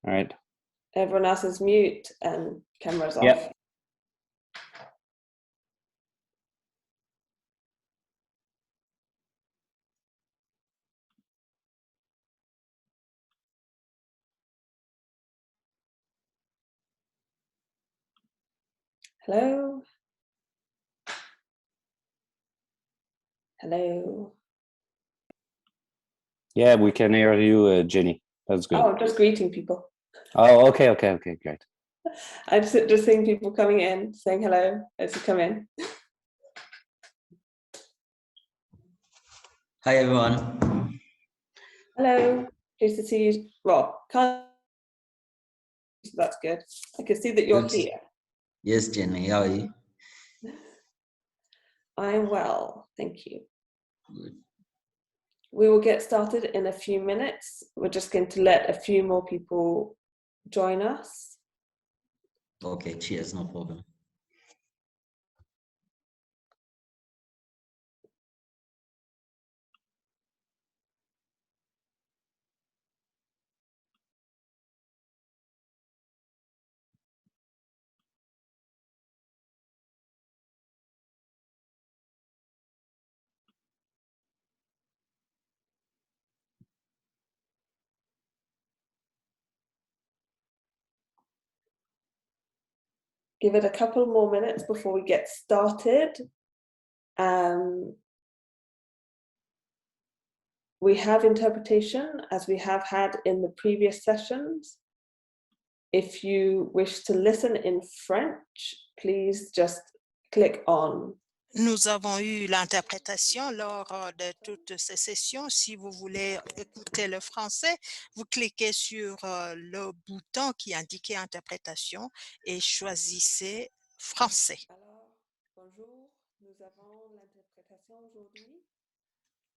All right. Everyone else is mute and cameras off. Yep. Hello? Hello? Yeah, we can hear you, Jenny. That's good. Oh, I'm just greeting people. Oh, okay, great. I'm just seeing people coming in, saying hello as you come in. Hi, everyone. Hello, pleased to see you. Well, that's good. I can see that you're Good. here. Yes, Jenny, how are you? I'm well, thank you. Good. We will get started in a few minutes. We're just going to let a few more people join us. Okay, cheers, no problem. Give it a couple more minutes before we get started. We have interpretation as we have had in the previous sessions. If you wish to listen in French, please just click on. Nous avons eu l'interprétation lors de toutes ces sessions. Si vous voulez écouter le français, vous cliquez sur le bouton qui indique interprétation et choisissez français. Alors, bonjour, nous avons l'interprétation aujourd'hui.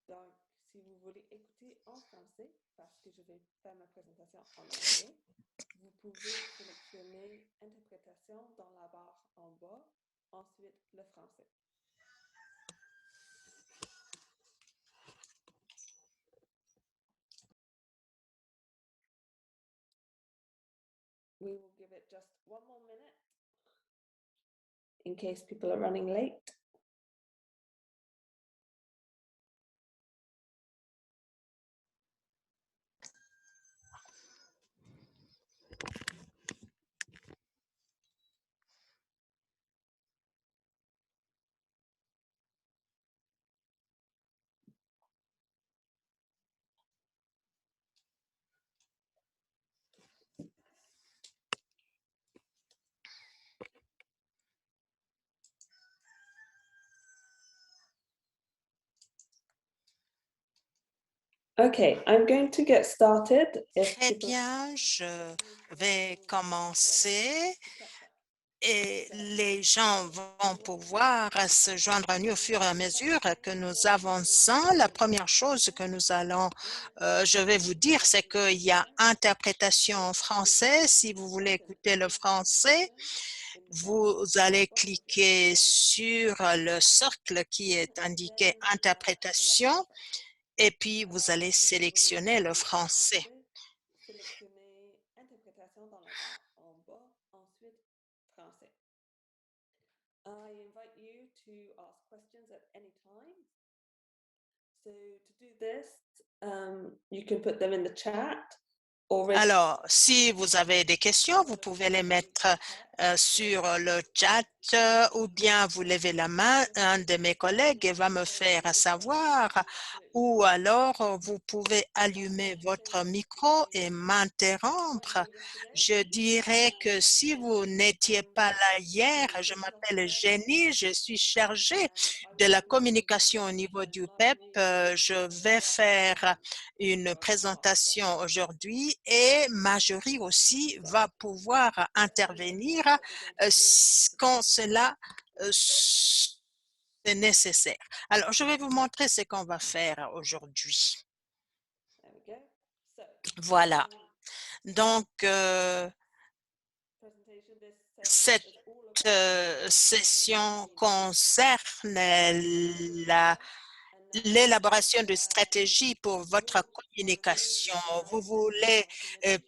Donc, si vous voulez écouter en français, parce que je vais faire ma présentation en anglais, vous pouvez sélectionner interprétation dans la barre en bas, ensuite le français. We will give it just one more minute in case people are running late. Okay, I'm going to get started. Très bien, je vais commencer et les gens vont pouvoir se joindre à nous au fur et à mesure que nous avançons. La première chose que je vais vous dire, c'est qu'il y a interprétation en français. Si vous voulez écouter le français, vous allez cliquer sur le cercle qui est indiqué interprétation et puis vous allez sélectionner le français. Sélectionnez interprétation dans la barre en bas, ensuite français. I invite you to ask questions at any time. So to do this, you can put them in the chat. Alors, si vous avez des questions, vous pouvez les mettre sur le chat ou bien vous levez la main, un de mes collègues va me faire savoir, ou alors vous pouvez allumer votre micro et m'interrompre. Je dirais que si vous n'étiez pas là hier, je m'appelle Jenny, je suis chargée de la communication au niveau du PEP. Je vais faire une présentation aujourd'hui et Marjorie aussi va pouvoir intervenir quand cela est nécessaire. Alors, je vais vous montrer ce qu'on va faire aujourd'hui. Voilà. Donc, cette session concerne l'élaboration de stratégies pour votre communication. Vous voulez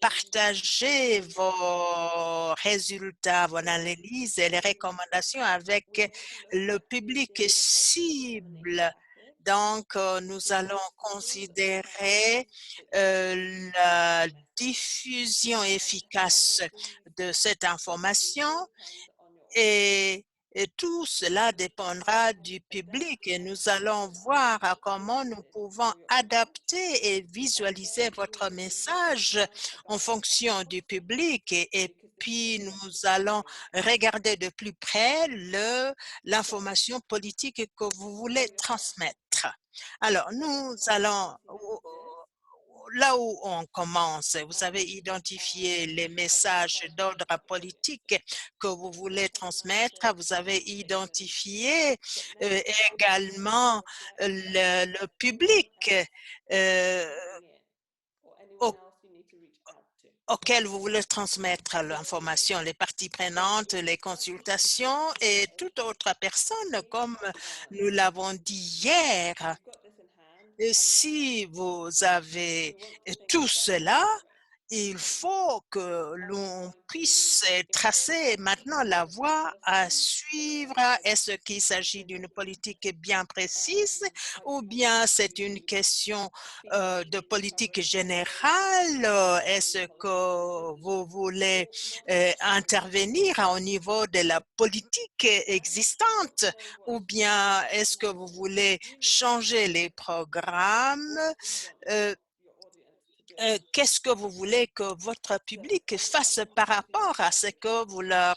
partager vos résultats, vos analyses et les recommandations avec le public cible. Donc, nous allons considérer la diffusion efficace de cette information et tout cela dépendra du public et nous allons voir comment nous pouvons adapter et visualiser votre message en fonction du public et puis nous allons regarder de plus près l'information politique que vous voulez transmettre. Alors, nous allons là où on commence, vous avez identifié les messages d'ordre politique que vous voulez transmettre. Vous avez identifié également le public auquel vous voulez transmettre l'information, les parties prenantes, les consultations et toute autre personne, comme nous l'avons dit hier. Et si vous avez tout cela, il faut que l'on puisse tracer maintenant la voie à suivre. Est-ce qu'il s'agit d'une politique bien précise ou bien c'est une question de politique générale? Est-ce que vous voulez intervenir au niveau de la politique existante ou bien est-ce que vous voulez changer les programmes? Qu'est-ce que vous voulez que votre public fasse par rapport à ce que vous leur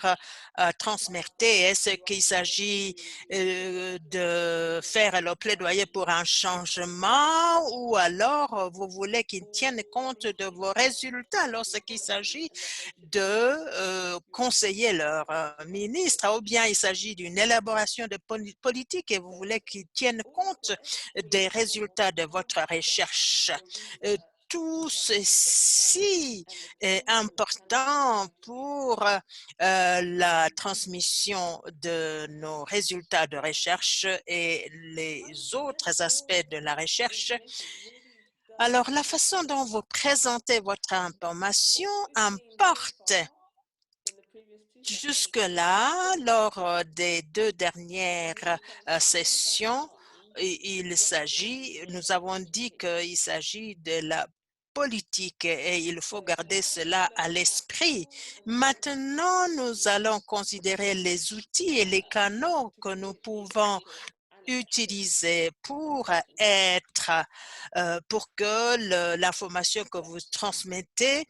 transmettez? Est-ce qu'il s'agit de faire le plaidoyer pour un changement ou alors vous voulez qu'ils tiennent compte de vos résultats lorsqu'il s'agit de conseiller leur ministre ou bien il s'agit d'une élaboration de politique et vous voulez qu'ils tiennent compte des résultats de votre recherche? Tout ceci est important pour la transmission de nos résultats de recherche et les autres aspects de la recherche. Alors, la façon dont vous présentez votre information importe. Jusque-là, lors des 2 dernières sessions, nous avons dit qu'il s'agit de la politique et il faut garder cela à l'esprit. Maintenant, nous allons considérer les outils et les canaux que nous pouvons utiliser pour pour que l'information que vous transmettez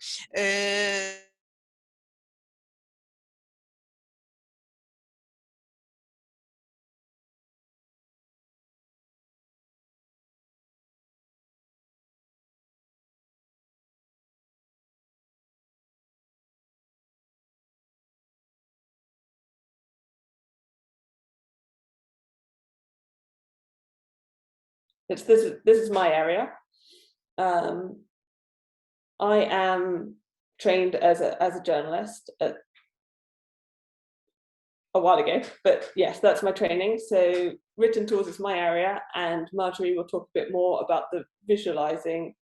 This is my area. I am trained as a journalist a while ago, but yes, that's my training. So written tools is my area, and Marjorie will talk a bit more about the visualizing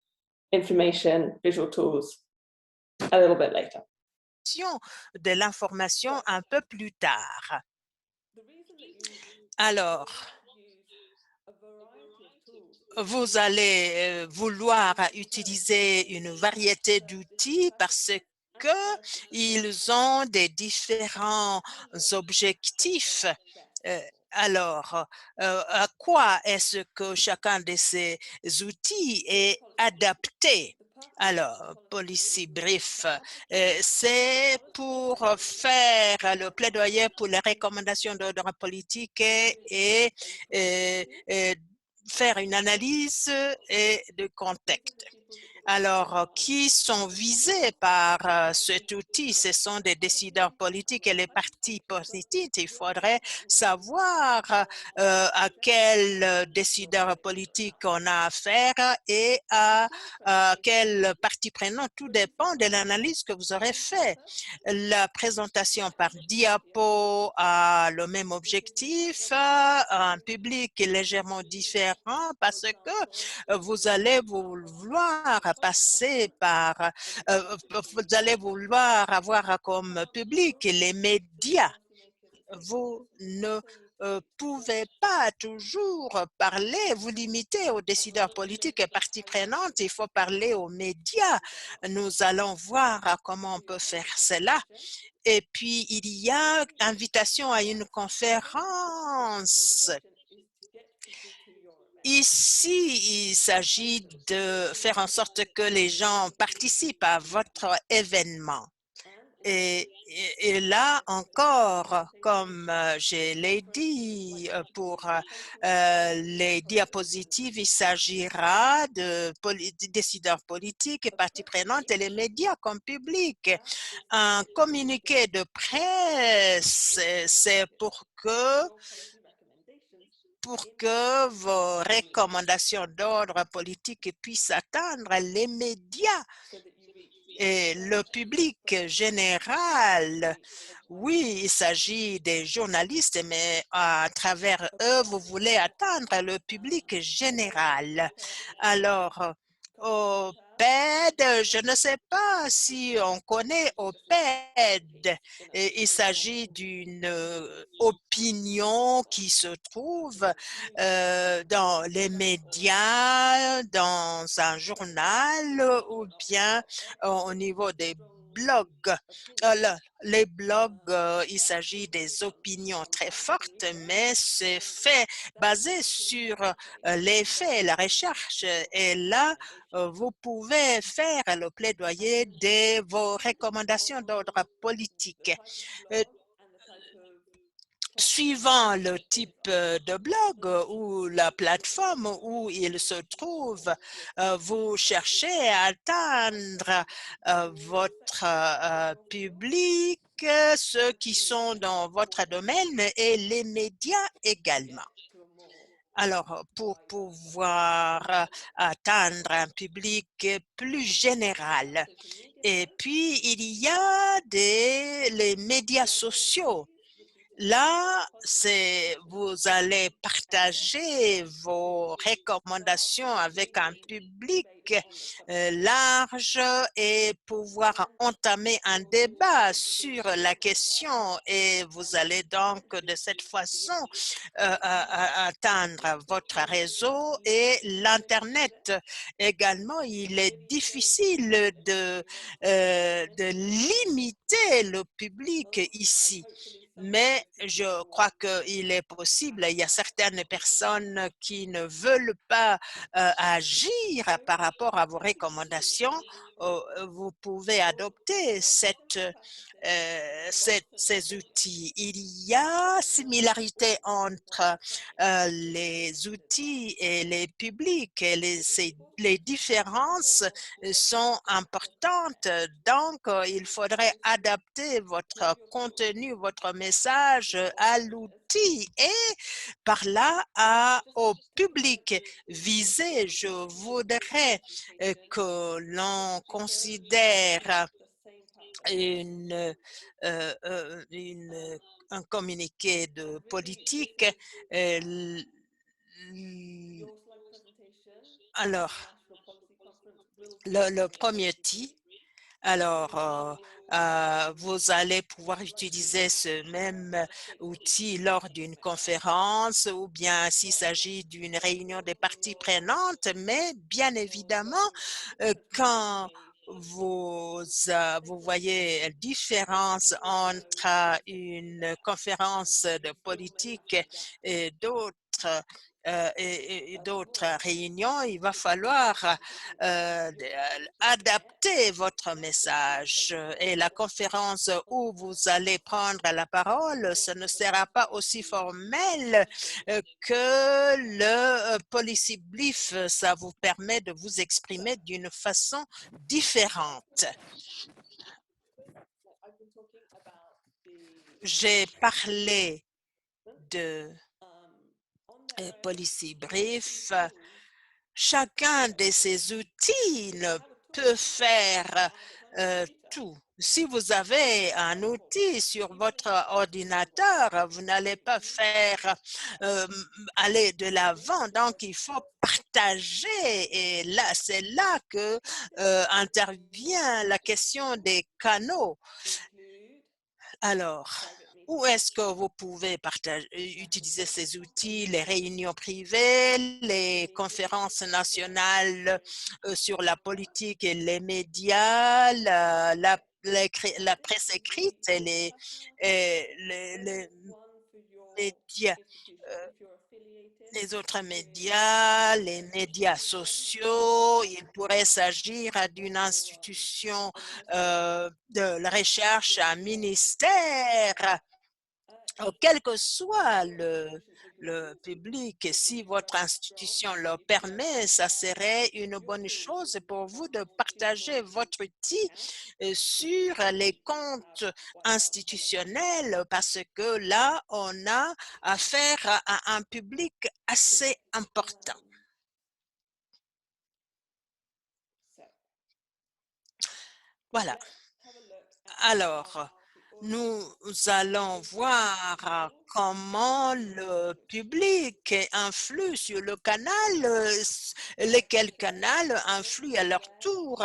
information, visual tools a little bit later. De l'information un peu plus tard. Alors, vous allez vouloir utiliser une variété d'outils parce qu'ils ont des différents objectifs. Alors, à quoi est-ce que chacun de ces outils est adapté? Alors, Policy Brief, c'est pour faire le plaidoyer pour les recommandations d'ordre politique et faire une analyse et de contexte. Alors, qui sont visés par cet outil? Ce sont des décideurs politiques et les partis politiques. Il faudrait savoir à quel décideur politique on a affaire et à quel parti prenant. Tout dépend de l'analyse que vous aurez fait. La présentation par diapo a le même objectif, un public légèrement différent parce que vous allez vouloir passer par, vous allez vouloir avoir comme public les médias. Vous ne pouvez pas toujours parler, vous limiter aux décideurs politiques et parties prenantes, il faut parler aux médias. Nous allons voir comment on peut faire cela. Et puis, il y a invitation à une conférence. Ici, il s'agit de faire en sorte que les gens participent à votre événement. Et là encore, comme je l'ai dit, pour les diapositives, il s'agira de décideurs politiques et parties prenantes et les médias comme public. Un communiqué de presse, c'est pour que vos recommandations d'ordre politique puissent atteindre les médias et le public général. Oui, il s'agit des journalistes, mais à travers eux, vous voulez atteindre le public général. Alors, OPED, je ne sais pas si on connaît OPED. Il s'agit d'une opinion qui se trouve dans les médias, dans un journal ou bien au niveau des blogs. Les blogs, il s'agit des opinions très fortes, mais c'est fait basé sur les faits, la recherche. Et là, vous pouvez faire le plaidoyer de vos recommandations d'ordre politique. Suivant le type de blog ou la plateforme où il se trouve, vous cherchez à atteindre votre public, ceux qui sont dans votre domaine et les médias également. Alors, pour pouvoir atteindre un public plus général. Et puis, il y a les médias sociaux. Là, vous allez partager vos recommandations avec un public large et pouvoir entamer un débat sur la question. Et vous allez donc de cette façon atteindre votre réseau et l'Internet. Également, il est difficile de limiter le public ici. Mais je crois qu'il est possible, il y a certaines personnes qui ne veulent pas agir par rapport à vos recommandations. Vous pouvez adopter ces outils. Il y a similarité entre les outils et les publics et les différences sont importantes. Donc, il faudrait adapter votre contenu, votre message à l'outil et par là au public visé. Je voudrais que l'on considère un communiqué de politique. Alors, le premier outil. Alors, vous allez pouvoir utiliser ce même outil lors d'une conférence ou bien s'il s'agit d'une réunion des parties prenantes, mais bien évidemment, quand vous voyez la différence entre une conférence de politique et d'autres et d'autres réunions, il va falloir adapter votre message et la conférence où vous allez prendre la parole, ce ne sera pas aussi formel que le policy brief. Ça vous permet de vous exprimer d'une façon différente. J'ai parlé de policy brief. Chacun de ces outils ne peut faire tout. Si vous avez un outil sur votre ordinateur, vous n'allez pas faire aller de l'avant. Donc, il faut partager. Et là, c'est là que intervient la question des canaux. Alors, où est-ce que vous pouvez utiliser ces outils, les réunions privées, les conférences nationales sur la politique et les médias, la presse écrite et les médias, les autres médias, les médias sociaux. Il pourrait s'agir d'une institution de la recherche, un ministère, quel que soit le public. Si votre institution le permet, ça serait une bonne chose pour vous de partager votre outil sur les comptes institutionnels parce que là, on a affaire à un public assez important. Voilà. Alors, nous allons voir comment le public influe sur le canal, lesquels canaux influent à leur tour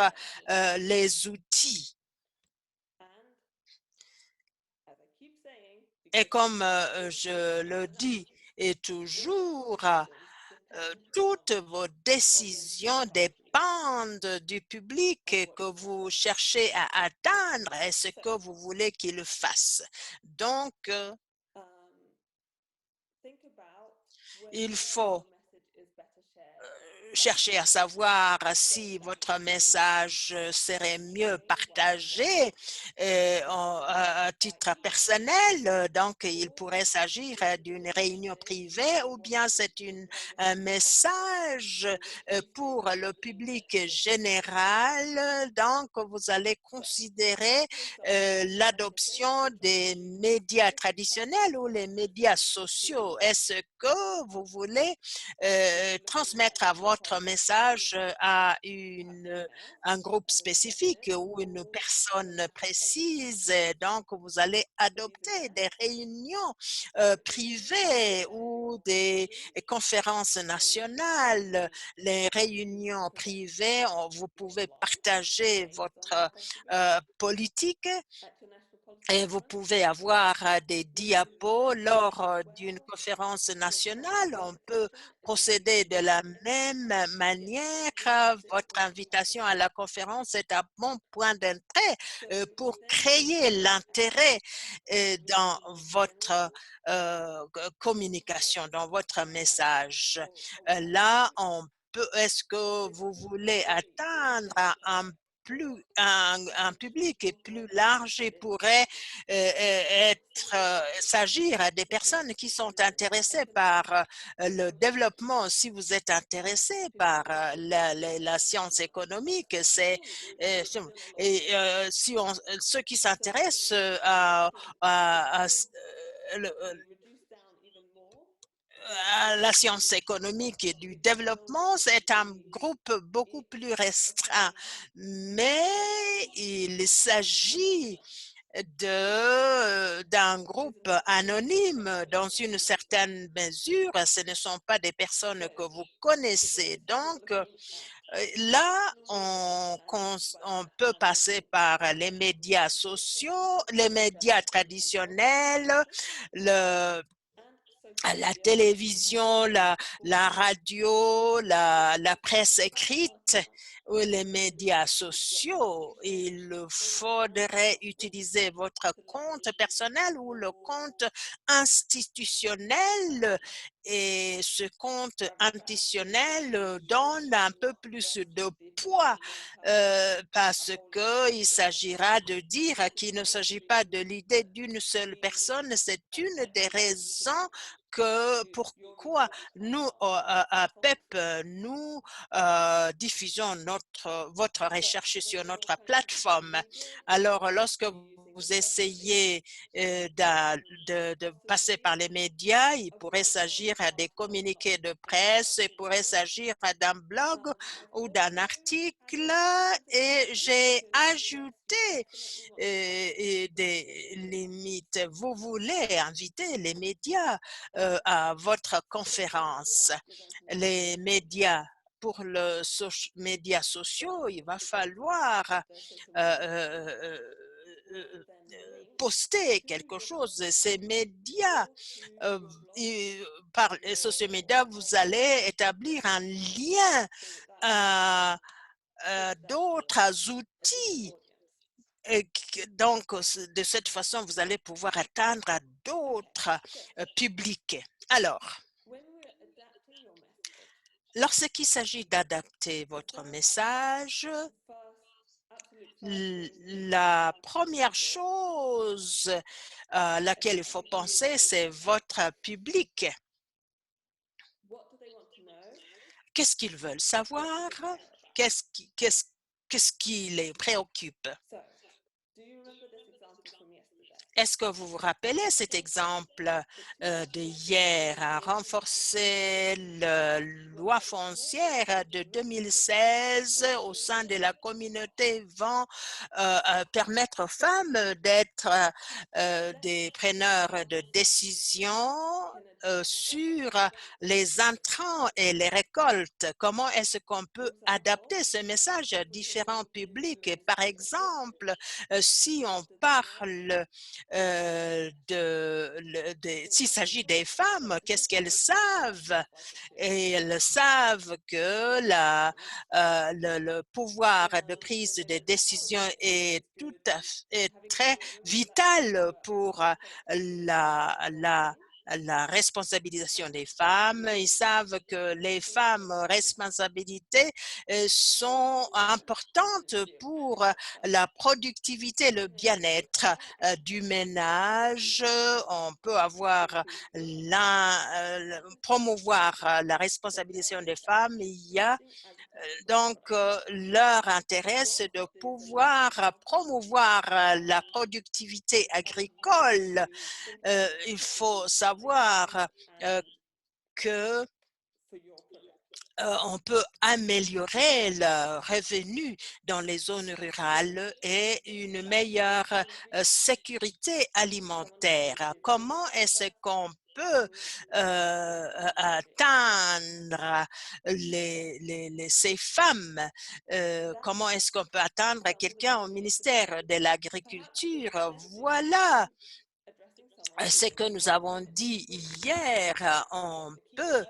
les outils. Et comme je le dis et toujours, toutes vos décisions dépendent du public que vous cherchez à atteindre et ce que vous voulez qu'il fasse. Donc, il faut chercher à savoir si votre message serait mieux partagé à titre personnel. Donc, il pourrait s'agir d'une réunion privée ou bien c'est un message pour le public général. Donc, vous allez considérer l'adoption des médias traditionnels ou les médias sociaux. Est-ce que vous voulez transmettre à votre message à un groupe spécifique ou une personne précise? Donc, vous allez adopter des réunions privées ou des conférences nationales. Les réunions privées, vous pouvez partager votre politique et vous pouvez avoir des diapos lors d'une conférence nationale. On peut procéder de la même manière. Votre invitation à la conférence est un bon point d'entrée pour créer l'intérêt dans votre communication, dans votre message. Là, est-ce que vous voulez atteindre un public plus large et pourrait s'agir à des personnes qui sont intéressées par le développement. Si vous êtes intéressé par la science économique, c'est si ceux qui s'intéressent à la science économique et du développement, c'est un groupe beaucoup plus restreint, mais il s'agit d'un groupe anonyme dans une certaine mesure. Ce ne sont pas des personnes que vous connaissez. Donc, là, on peut passer par les médias sociaux, les médias traditionnels, la télévision, la radio, la presse écrite les médias sociaux, il faudrait utiliser votre compte personnel ou le compte institutionnel, et ce compte institutionnel donne un peu plus de poids parce qu'il s'agira de dire qu'il ne s'agit pas de l'idée d'une seule personne. C'est une des raisons pourquoi nous, à PEP, nous diffusons votre recherche sur notre plateforme. Alors, lorsque vous essayez de passer par les médias, il pourrait s'agir des communiqués de presse, il pourrait s'agir d'un blog ou d'un article, et j'ai ajouté des limites. Vous voulez inviter les médias à votre conférence. Les médias, pour les médias sociaux, il va falloir poster quelque chose. Ces médias, par les sociaux médias, vous allez établir un lien à d'autres outils. Et donc, de cette façon, vous allez pouvoir atteindre d'autres publics. Alors, lorsqu'il s'agit d'adapter votre message, la première chose à laquelle il faut penser, c'est votre public. Qu'est-ce qu'ils veulent savoir? Qu'est-ce qui les préoccupe? Est-ce que vous vous rappelez cet exemple de hier à renforcer la loi foncière de 2016 au sein de la communauté vont permettre aux femmes d'être des preneurs de décision sur les intrants et les récoltes? Comment est-ce qu'on peut adapter ce message à différents publics? Et par exemple, si on parle s'il s'agit des femmes, qu'est-ce qu'elles savent? Et elles savent que le pouvoir de prise de décision est très vital pour la responsabilisation des femmes. Ils savent que les femmes responsabilités sont importantes pour la productivité, le bien-être du ménage. On peut avoir promouvoir la responsabilisation des femmes. Il y a donc, leur intérêt, c'est de pouvoir promouvoir la productivité agricole. Il faut savoir que on peut améliorer le revenu dans les zones rurales et une meilleure sécurité alimentaire. Comment est-ce qu'on peut atteindre ces femmes? Comment est-ce qu'on peut atteindre quelqu'un au ministère de l'Agriculture? Voilà ce que nous avons dit hier. On peut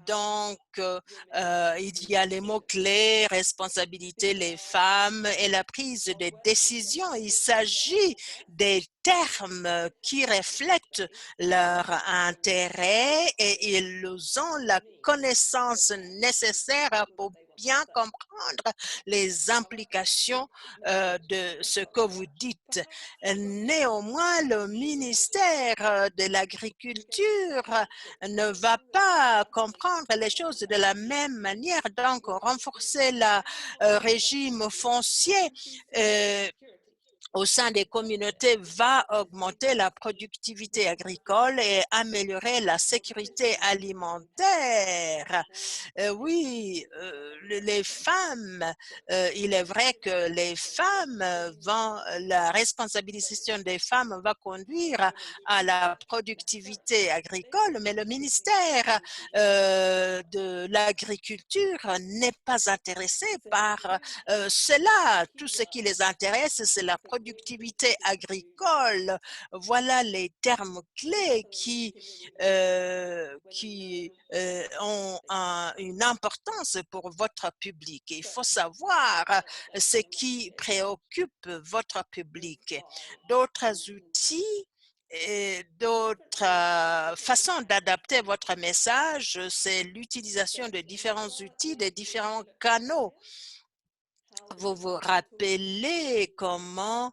donc, il y a les mots-clés, responsabilité, les femmes et la prise de décision. Il s'agit des termes qui reflètent leur intérêt et ils ont la connaissance nécessaire pour bien comprendre les implications de ce que vous dites. Néanmoins, le ministère de l'Agriculture ne va pas comprendre les choses de la même manière. Donc, renforcer le régime foncier au sein des communautés va augmenter la productivité agricole et améliorer la sécurité alimentaire. Oui, les femmes, il est vrai que les femmes la responsabilisation des femmes va conduire à la productivité agricole, mais le ministère de l'Agriculture n'est pas intéressé par cela. Tout ce qui les intéresse, c'est la productivité productivité agricole. Voilà les termes clés qui ont une importance pour votre public. Il faut savoir ce qui préoccupe votre public. D'autres outils et d'autres façons d'adapter votre message, c'est l'utilisation de différents outils, de différents canaux. Vous vous rappelez comment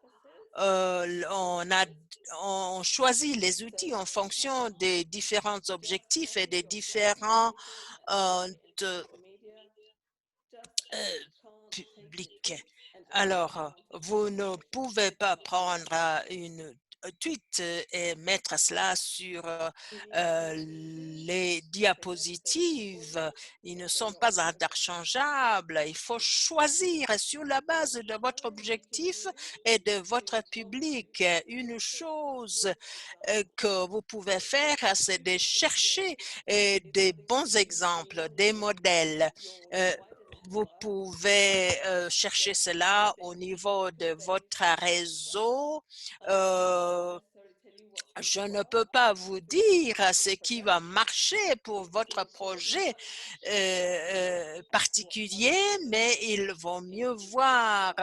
on choisit les outils en fonction des différents objectifs et des différents publics. Alors, vous ne pouvez pas prendre une tweet et mettre cela sur les diapositives. Ils ne sont pas interchangeables. Il faut choisir sur la base de votre objectif et de votre public. Une chose que vous pouvez faire, c'est de chercher des bons exemples, des modèles. Vous pouvez chercher cela au niveau de votre réseau. Je ne peux pas vous dire ce qui va marcher pour votre projet particulier, mais il vaut mieux voir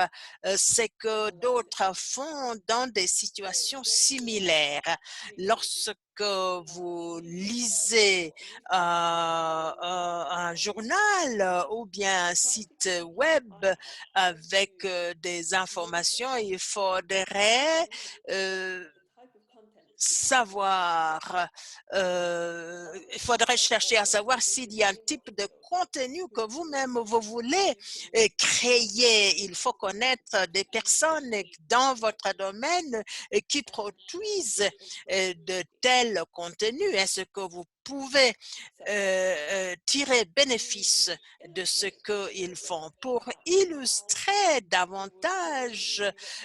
ce que d'autres font dans des situations similaires. Lorsque vous lisez un journal ou bien un site web avec des informations, il faudrait savoir, il faudrait chercher à savoir s'il y a un type de contenu que vous-même vous voulez créer. Il faut connaître des personnes dans votre domaine qui produisent de tels contenus. Est-ce que vous pouvez tirer bénéfice de ce qu'ils font pour illustrer davantage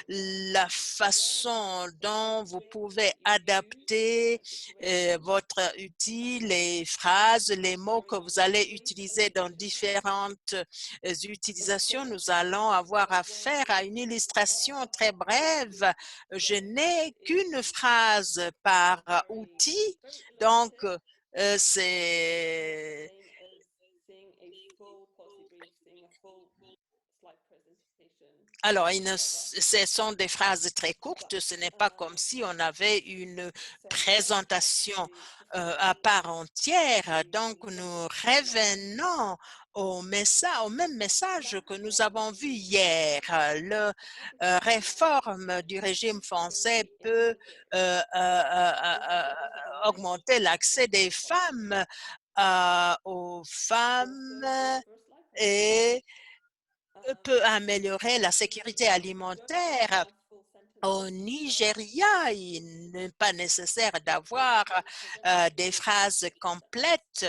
la façon dont vous pouvez adapter votre outil, les phrases, les mots que vous allez utiliser dans différentes utilisations. Nous allons avoir affaire à une illustration très brève. Je n'ai qu'une phrase par outil, donc c'est alors, ce sont des phrases très courtes. Ce n'est pas comme si on avait une présentation à part entière. Donc, nous revenons au même message que nous avons vu hier. La réforme du régime français peut augmenter l'accès des femmes aux femmes et peut améliorer la sécurité alimentaire. Au Nigeria, il n'est pas nécessaire d'avoir des phrases complètes,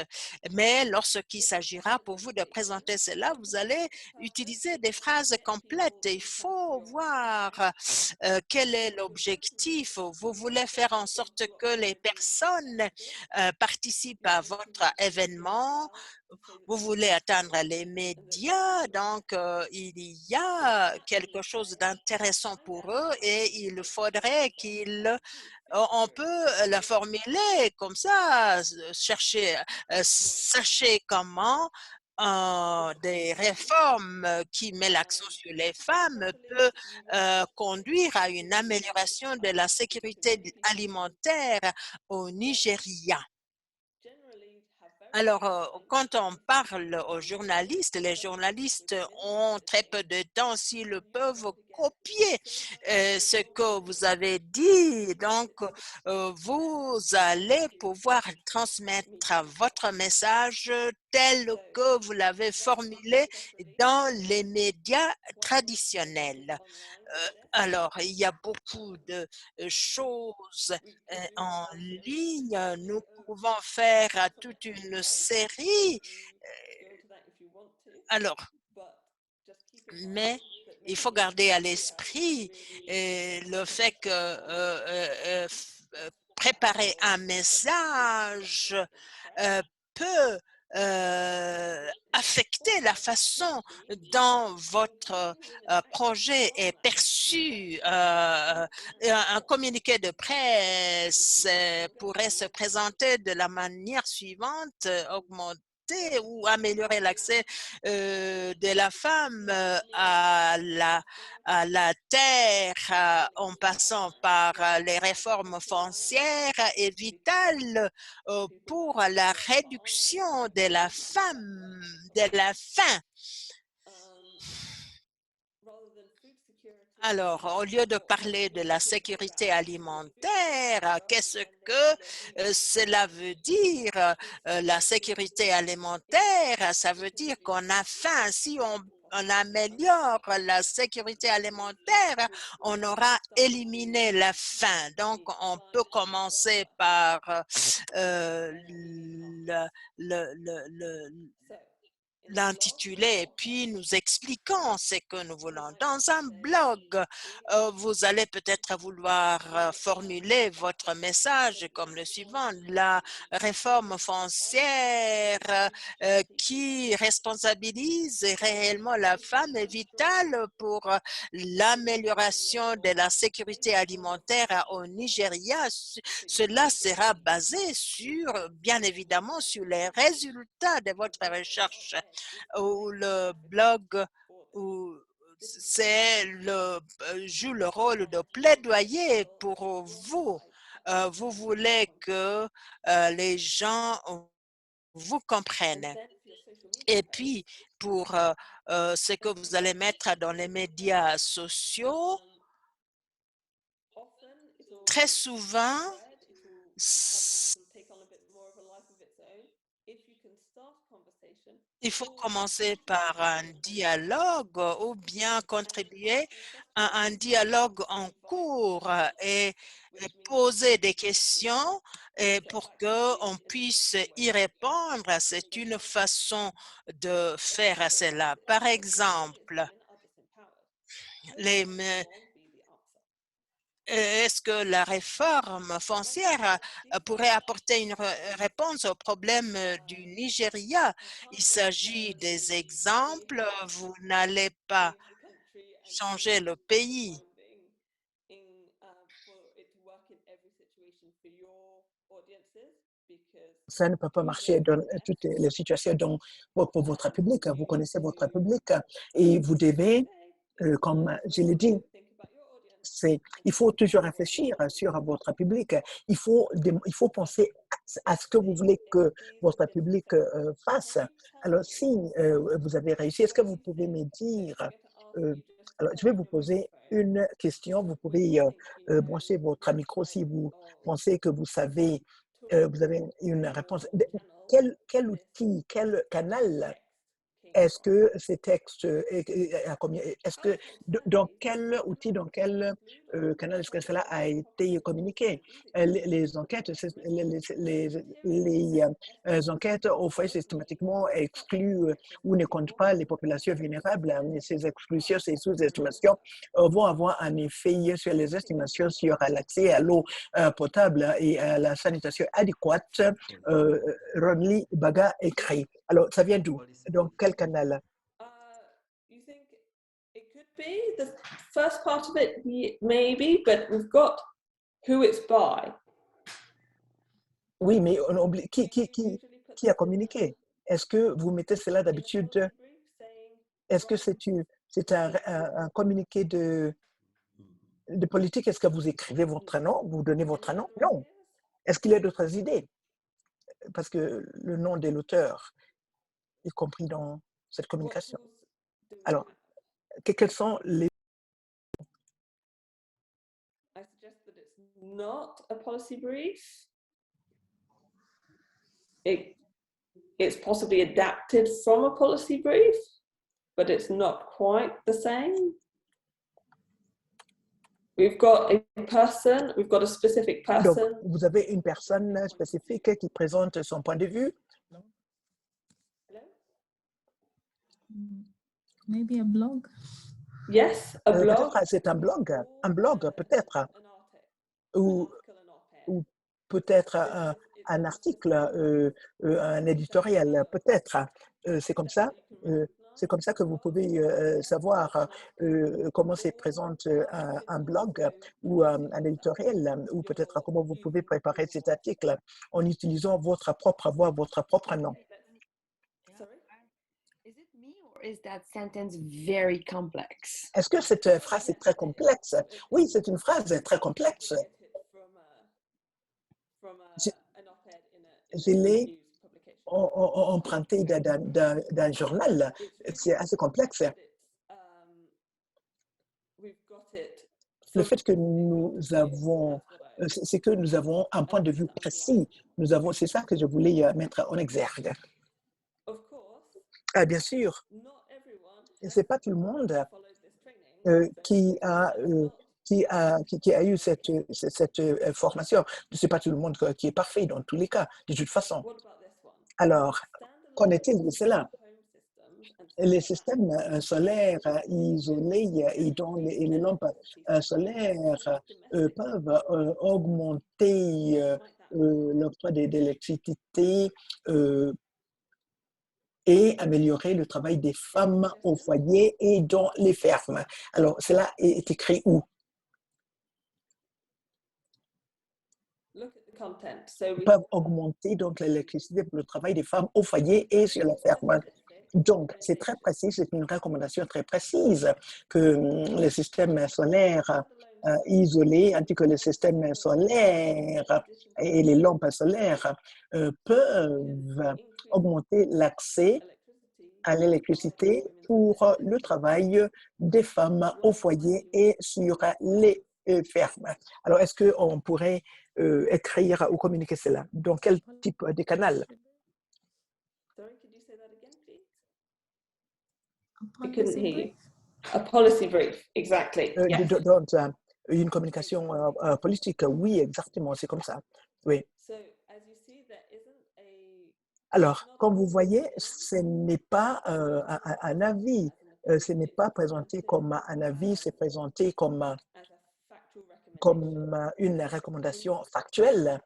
mais lorsqu'il s'agira pour vous de présenter cela, vous allez utiliser des phrases complètes. Il faut voir quel est l'objectif. Vous voulez faire en sorte que les personnes participent à votre événement. Vous voulez atteindre les médias, donc il y a quelque chose d'intéressant pour eux et il faudrait on peut la formuler comme ça, sachez comment des réformes qui mettent l'accent sur les femmes peut conduire à une amélioration de la sécurité alimentaire au Nigeria. Alors, quand on parle aux journalistes, les journalistes ont très peu de temps s'ils peuvent copier ce que vous avez dit. Donc, vous allez pouvoir transmettre votre message tel que vous l'avez formulé dans les médias traditionnels. Alors, il y a beaucoup de choses en ligne. Nous pouvons faire toute une série. Alors, mais il faut garder à l'esprit le fait que préparer un message peut affecter la façon dont votre projet est perçu. Un communiqué de presse pourrait se présenter de la manière suivante, augmenter ou améliorer l'accès de la femme à la terre en passant par les réformes foncières est vital pour la réduction de la faim. Alors, au lieu de parler de la sécurité alimentaire, qu'est-ce que cela veut dire? La sécurité alimentaire, ça veut dire qu'on a faim. Si on améliore la sécurité alimentaire, on aura éliminé la faim. Donc, on peut commencer par l'intitulé, puis nous expliquons ce que nous voulons. Dans un blog, vous allez peut-être vouloir formuler votre message comme le suivant. La réforme foncière qui responsabilise réellement la femme est vitale pour l'amélioration de la sécurité alimentaire au Nigeria. Cela sera basé sur, bien évidemment, sur les résultats de votre recherche. Ou le blog joue le rôle de plaidoyer pour vous. Vous voulez que les gens vous comprennent. Et puis, pour ce que vous allez mettre dans les médias sociaux, très souvent, il faut commencer par un dialogue ou bien contribuer à un dialogue en cours et poser des questions pour qu'on puisse y répondre. C'est une façon de faire cela. Par exemple, est-ce que la réforme foncière pourrait apporter une réponse au problème du Nigeria? Il s'agit des exemples. Vous n'allez pas changer le pays. Ça ne peut pas marcher dans toutes les situations pour votre public. Vous connaissez votre public et vous devez, comme je l'ai dit, il faut toujours réfléchir sur votre public. Il faut penser à ce que vous voulez que votre public fasse. Alors, si vous avez réussi, est-ce que vous pouvez me dire, alors je vais vous poser une question. Vous pouvez brancher votre micro si vous pensez que vous savez, vous avez une réponse. Quel outil, quel canal est-ce que ces textes, est-ce que dans quel outil, dans quel canal est-ce que cela a été communiqué? Les enquêtes, les enquêtes au foyer systématiquement excluent ou ne comptent pas les populations vulnérables. Ces exclusions, ces sous-estimations vont avoir un effet sur les estimations sur l'accès à l'eau potable et à la sanitation adéquate. Ronly Baga écrit. Alors, ça vient d'où? Donc, quel canal? You think it could be the first part of it, maybe, but we've got who it's by. Oui, mais on oublie, qui a communiqué? Est-ce que vous mettez cela d'habitude? Est-ce que c'est un communiqué de politique? Est-ce que vous écrivez votre nom? Vous donnez votre nom? Non. Est-ce qu'il y a d'autres idées? Parce que le nom de l'auteur est compris dans cette communication. Alors, quels sont les... I suggest that it's not a policy brief. It's possibly adapted from a policy brief, but it's not quite the same. We've got a person, we've got a specific person. Donc, vous avez une personne spécifique qui présente son point de vue. Maybe a blog. Yes, a blog. C'est un blog peut-être. Ou peut-être un article, un éditorial, peut-être. C'est comme ça. C'est comme ça que vous pouvez savoir comment se présente un blog ou un éditorial, ou peut-être comment vous pouvez préparer cet article en utilisant votre propre voix, votre propre nom. Is it me or is that sentence very complex? Est-ce que cette phrase est très complexe? Oui, c'est une phrase très complexe. Je l'ai emprunté d'un journal. C'est assez complexe. Le fait que nous avons, c'est que nous avons un point de vue précis. C'est ça que je voulais mettre en exergue. Bien sûr, ce n'est pas tout le monde qui a eu cette formation. Ce n'est pas tout le monde qui est parfait dans tous les cas, de toute façon. Alors, qu'en est-il de cela? Les systèmes solaires isolés et dont les lampes solaires peuvent augmenter l'octroi d'électricité et améliorer le travail des femmes au foyer et dans les fermes. Alors, cela est écrit où? Ils peuvent augmenter donc l'électricité pour le travail des femmes au foyer et sur la ferme. Donc, c'est très précis, c'est une recommandation très précise que les systèmes solaires isolés, ainsi que les systèmes solaires et les lampes solaires peuvent augmenter l'accès à l'électricité pour le travail des femmes au foyer et sur les fermes. Alors, est-ce qu'on pourrait écrire ou communiquer cela? Dans quel type de canal? I couldn't hear you. A policy brief, exactly. Yes. Donc, une communication politique, oui, exactement, c'est comme ça. Oui. Alors, comme vous voyez, ce n'est pas un avis, ce n'est pas présenté comme un avis, c'est présenté comme une recommandation factuelle.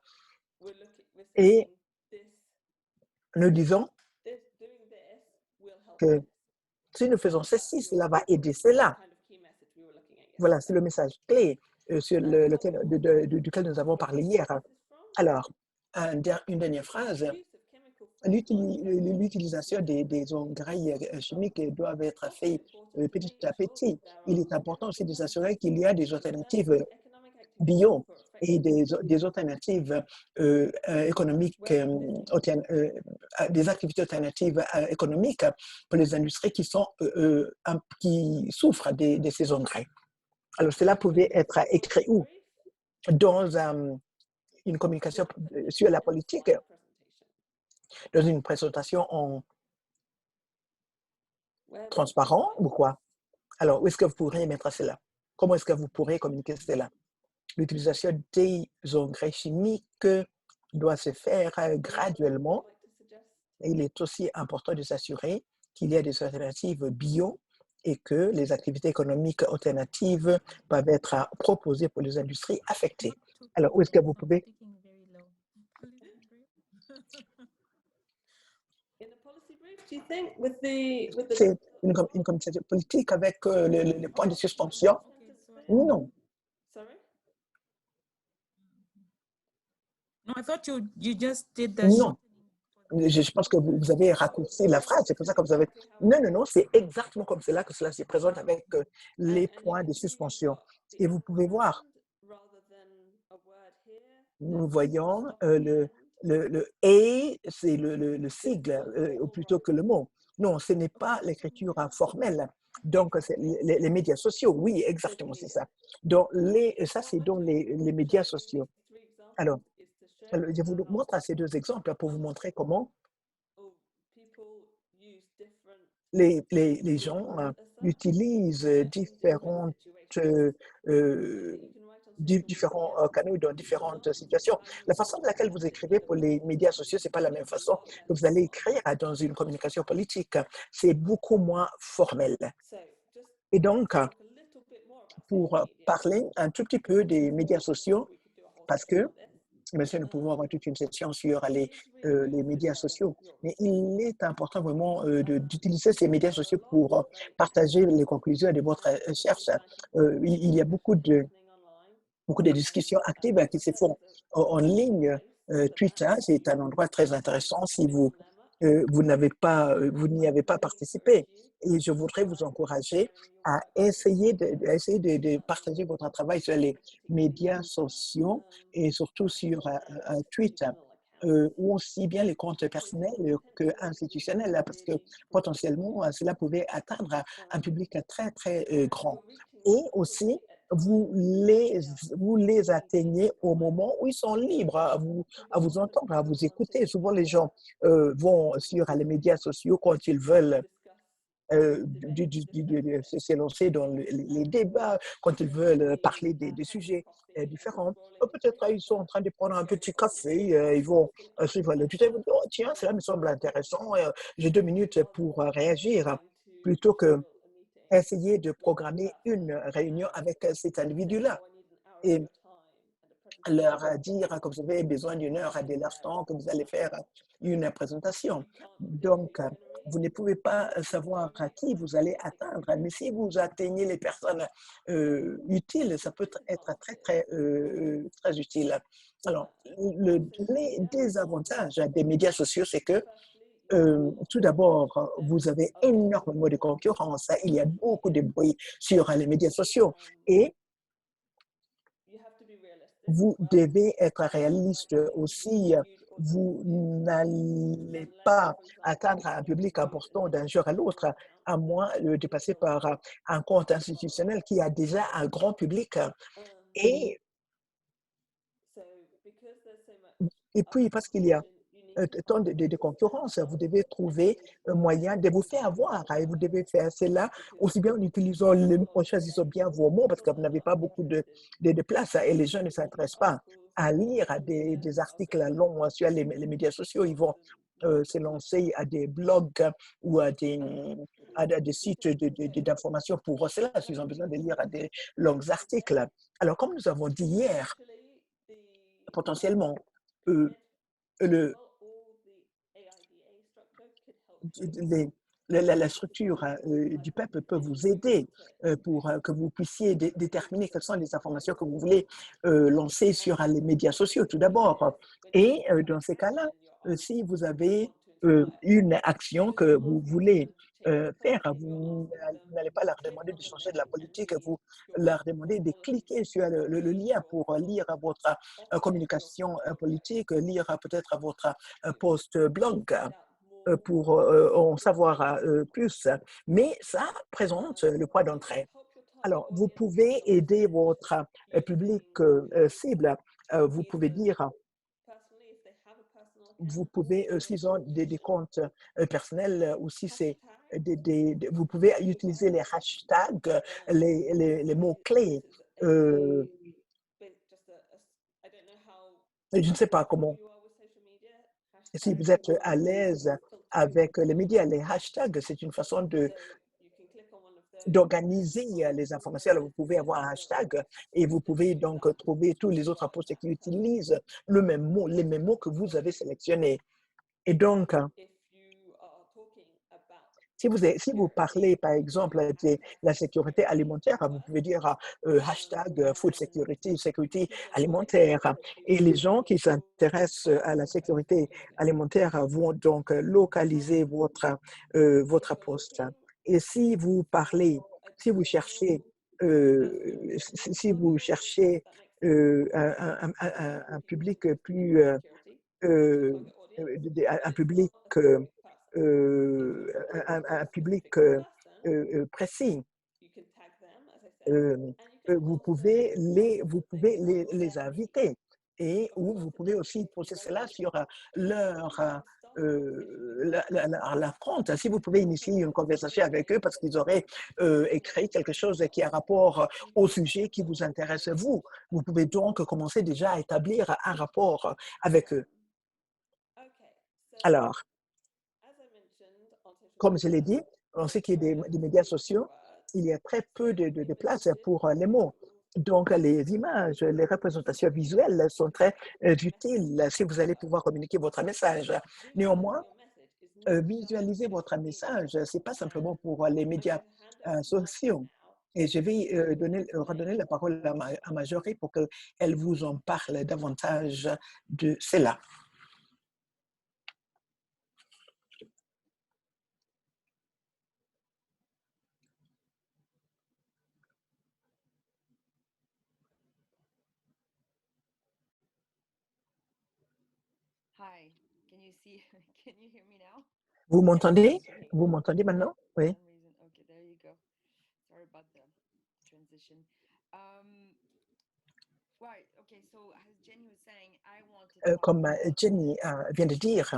Et nous disons que si nous faisons ceci, cela va aider cela. Voilà, c'est le message clé duquel nous avons parlé hier. Alors, une dernière phrase. L'utilisation des engrais chimiques doit être faite petit à petit. Il est important aussi de s'assurer qu'il y a des alternatives bio et des alternatives économiques, des activités alternatives économiques pour les industries qui souffrent de ces engrais. Alors, cela pouvait être écrit où? Dans une communication sur la politique, dans une présentation en transparent ou quoi? Alors, où est-ce que vous pourrez mettre cela? Comment est-ce que vous pourrez communiquer cela? L'utilisation des engrais chimiques doit se faire graduellement. Et il est aussi important de s'assurer qu'il y a des alternatives bio et que les activités économiques alternatives peuvent être proposées pour les industries affectées. Alors, où est-ce que vous pouvez? C'est une communication politique avec le point de suspension? Non. No, I thought you just did that. Non. Je pense que vous avez raccourci la phrase, c'est pour ça que vous avez... Non, c'est exactement comme cela que cela se présente avec les points de suspension. Et vous pouvez voir, nous voyons le « et », c'est le sigle, plutôt que le mot. Non, ce n'est pas l'écriture formelle. Donc, les médias sociaux, oui, exactement, c'est ça. Donc, ça, c'est dans les médias sociaux. Alors, je vous montre ces deux exemples pour vous montrer comment les gens utilisent différents canaux dans différentes situations. La façon de laquelle vous écrivez pour les médias sociaux, ce n'est pas la même façon que vous allez écrire dans une communication politique. C'est beaucoup moins formel. Et donc, pour parler un tout petit peu des médias sociaux, parce que Bien sûr, nous pouvons avoir toute une session sur les médias sociaux, mais il est important vraiment d'utiliser ces médias sociaux pour partager les conclusions de votre recherche. Il y a beaucoup de discussions actives qui se font en ligne. Twitter, c'est un endroit très intéressant si vous n'y avez pas participé. Et je voudrais vous encourager à essayer de partager votre travail sur les médias sociaux et surtout sur Twitter, ou aussi bien les comptes personnels que institutionnels, parce que potentiellement, cela pouvait atteindre un public très, très grand. Et aussi, vous les, vous les atteignez au moment où ils sont libres à vous entendre, à vous écouter. Souvent, les gens vont sur les médias sociaux quand ils veulent s'élancer dans les débats, quand ils veulent parler des sujets différents. Peut-être ils sont en train de prendre un petit café, ils vont suivre le tuteur, ils vont dire, oh, tiens, cela me semble intéressant, j'ai 2 minutes pour réagir, plutôt que essayer de programmer une réunion avec cet individu-là et leur dire que vous avez besoin d'une heure de leur temps, que vous allez faire une présentation. Donc, vous ne pouvez pas savoir à qui vous allez atteindre, mais si vous atteignez les personnes utiles, ça peut être très, très, très utile. Alors, les désavantages des médias sociaux, c'est que tout d'abord, vous avez énormément de concurrence. Il y a beaucoup de bruit sur les médias sociaux et vous devez être réaliste aussi. Vous n'allez pas atteindre un public important d'un jour à l'autre, à moins de passer par un compte institutionnel qui a déjà un grand public. Et, et puis, parce qu'il y a tant de concurrence, vous devez trouver un moyen de vous faire voir et vous devez faire cela aussi bien en choisissant bien vos mots parce que vous n'avez pas beaucoup de place et les gens ne s'intéressent pas à lire des articles longs sur les médias sociaux. Ils vont se lancer à des blogs ou à des sites d'information pour cela, s'ils ont besoin de lire à des longs articles. Alors, comme nous avons dit hier, potentiellement, le, la structure du peuple peut vous aider pour que vous puissiez déterminer quelles sont les informations que vous voulez lancer sur les médias sociaux tout d'abord. Et dans ces cas-là, si vous avez une action que vous voulez faire, vous n'allez pas leur demander de changer de la politique, vous leur demandez de cliquer sur le lien pour lire votre communication politique, lire peut-être votre post-blog pour en savoir plus, mais ça présente le poids d'entrée. Alors, vous pouvez aider votre public cible. Vous pouvez dire, vous pouvez, s'ils ont des comptes personnels ou si c'est vous pouvez utiliser les hashtags, les mots-clés. Je ne sais pas comment. Si vous êtes à l'aise avec les médias, les hashtags, c'est une façon d'organiser les informations. Alors, vous pouvez avoir un hashtag et vous pouvez donc trouver tous les autres postes qui utilisent le même mot, les mêmes mots que vous avez sélectionnés. Et donc, si vous parlez, par exemple, de la sécurité alimentaire, vous pouvez dire hashtag food security, sécurité alimentaire. Et les gens qui s'intéressent à la sécurité alimentaire vont donc localiser votre post. Et si vous parlez, si vous cherchez un public plus un public un public précis. Vous pouvez les inviter et ou vous pouvez aussi poser cela sur leur compte. Si vous pouvez initier une conversation avec eux parce qu'ils auraient écrit quelque chose qui a rapport au sujet qui vous intéresse vous. Vous pouvez donc commencer déjà à établir un rapport avec eux. Alors, comme je l'ai dit, en ce qui est des médias sociaux, il y a très peu de place pour les mots. Donc, les images, les représentations visuelles sont très utiles si vous allez pouvoir communiquer votre message. Néanmoins, visualiser votre message, ce n'est pas simplement pour les médias sociaux. Et je vais redonner la parole à Marjorie pour qu'elle vous en parle davantage de cela. Hi, can you see? Can you hear me now? Vous m'entendez? Vous m'entendez maintenant? Oui. For some reason. Okay, there you go. Sorry about the transition. Right. Okay. So as Jenny was saying, I want to talk Comme about Jenny vient de dire,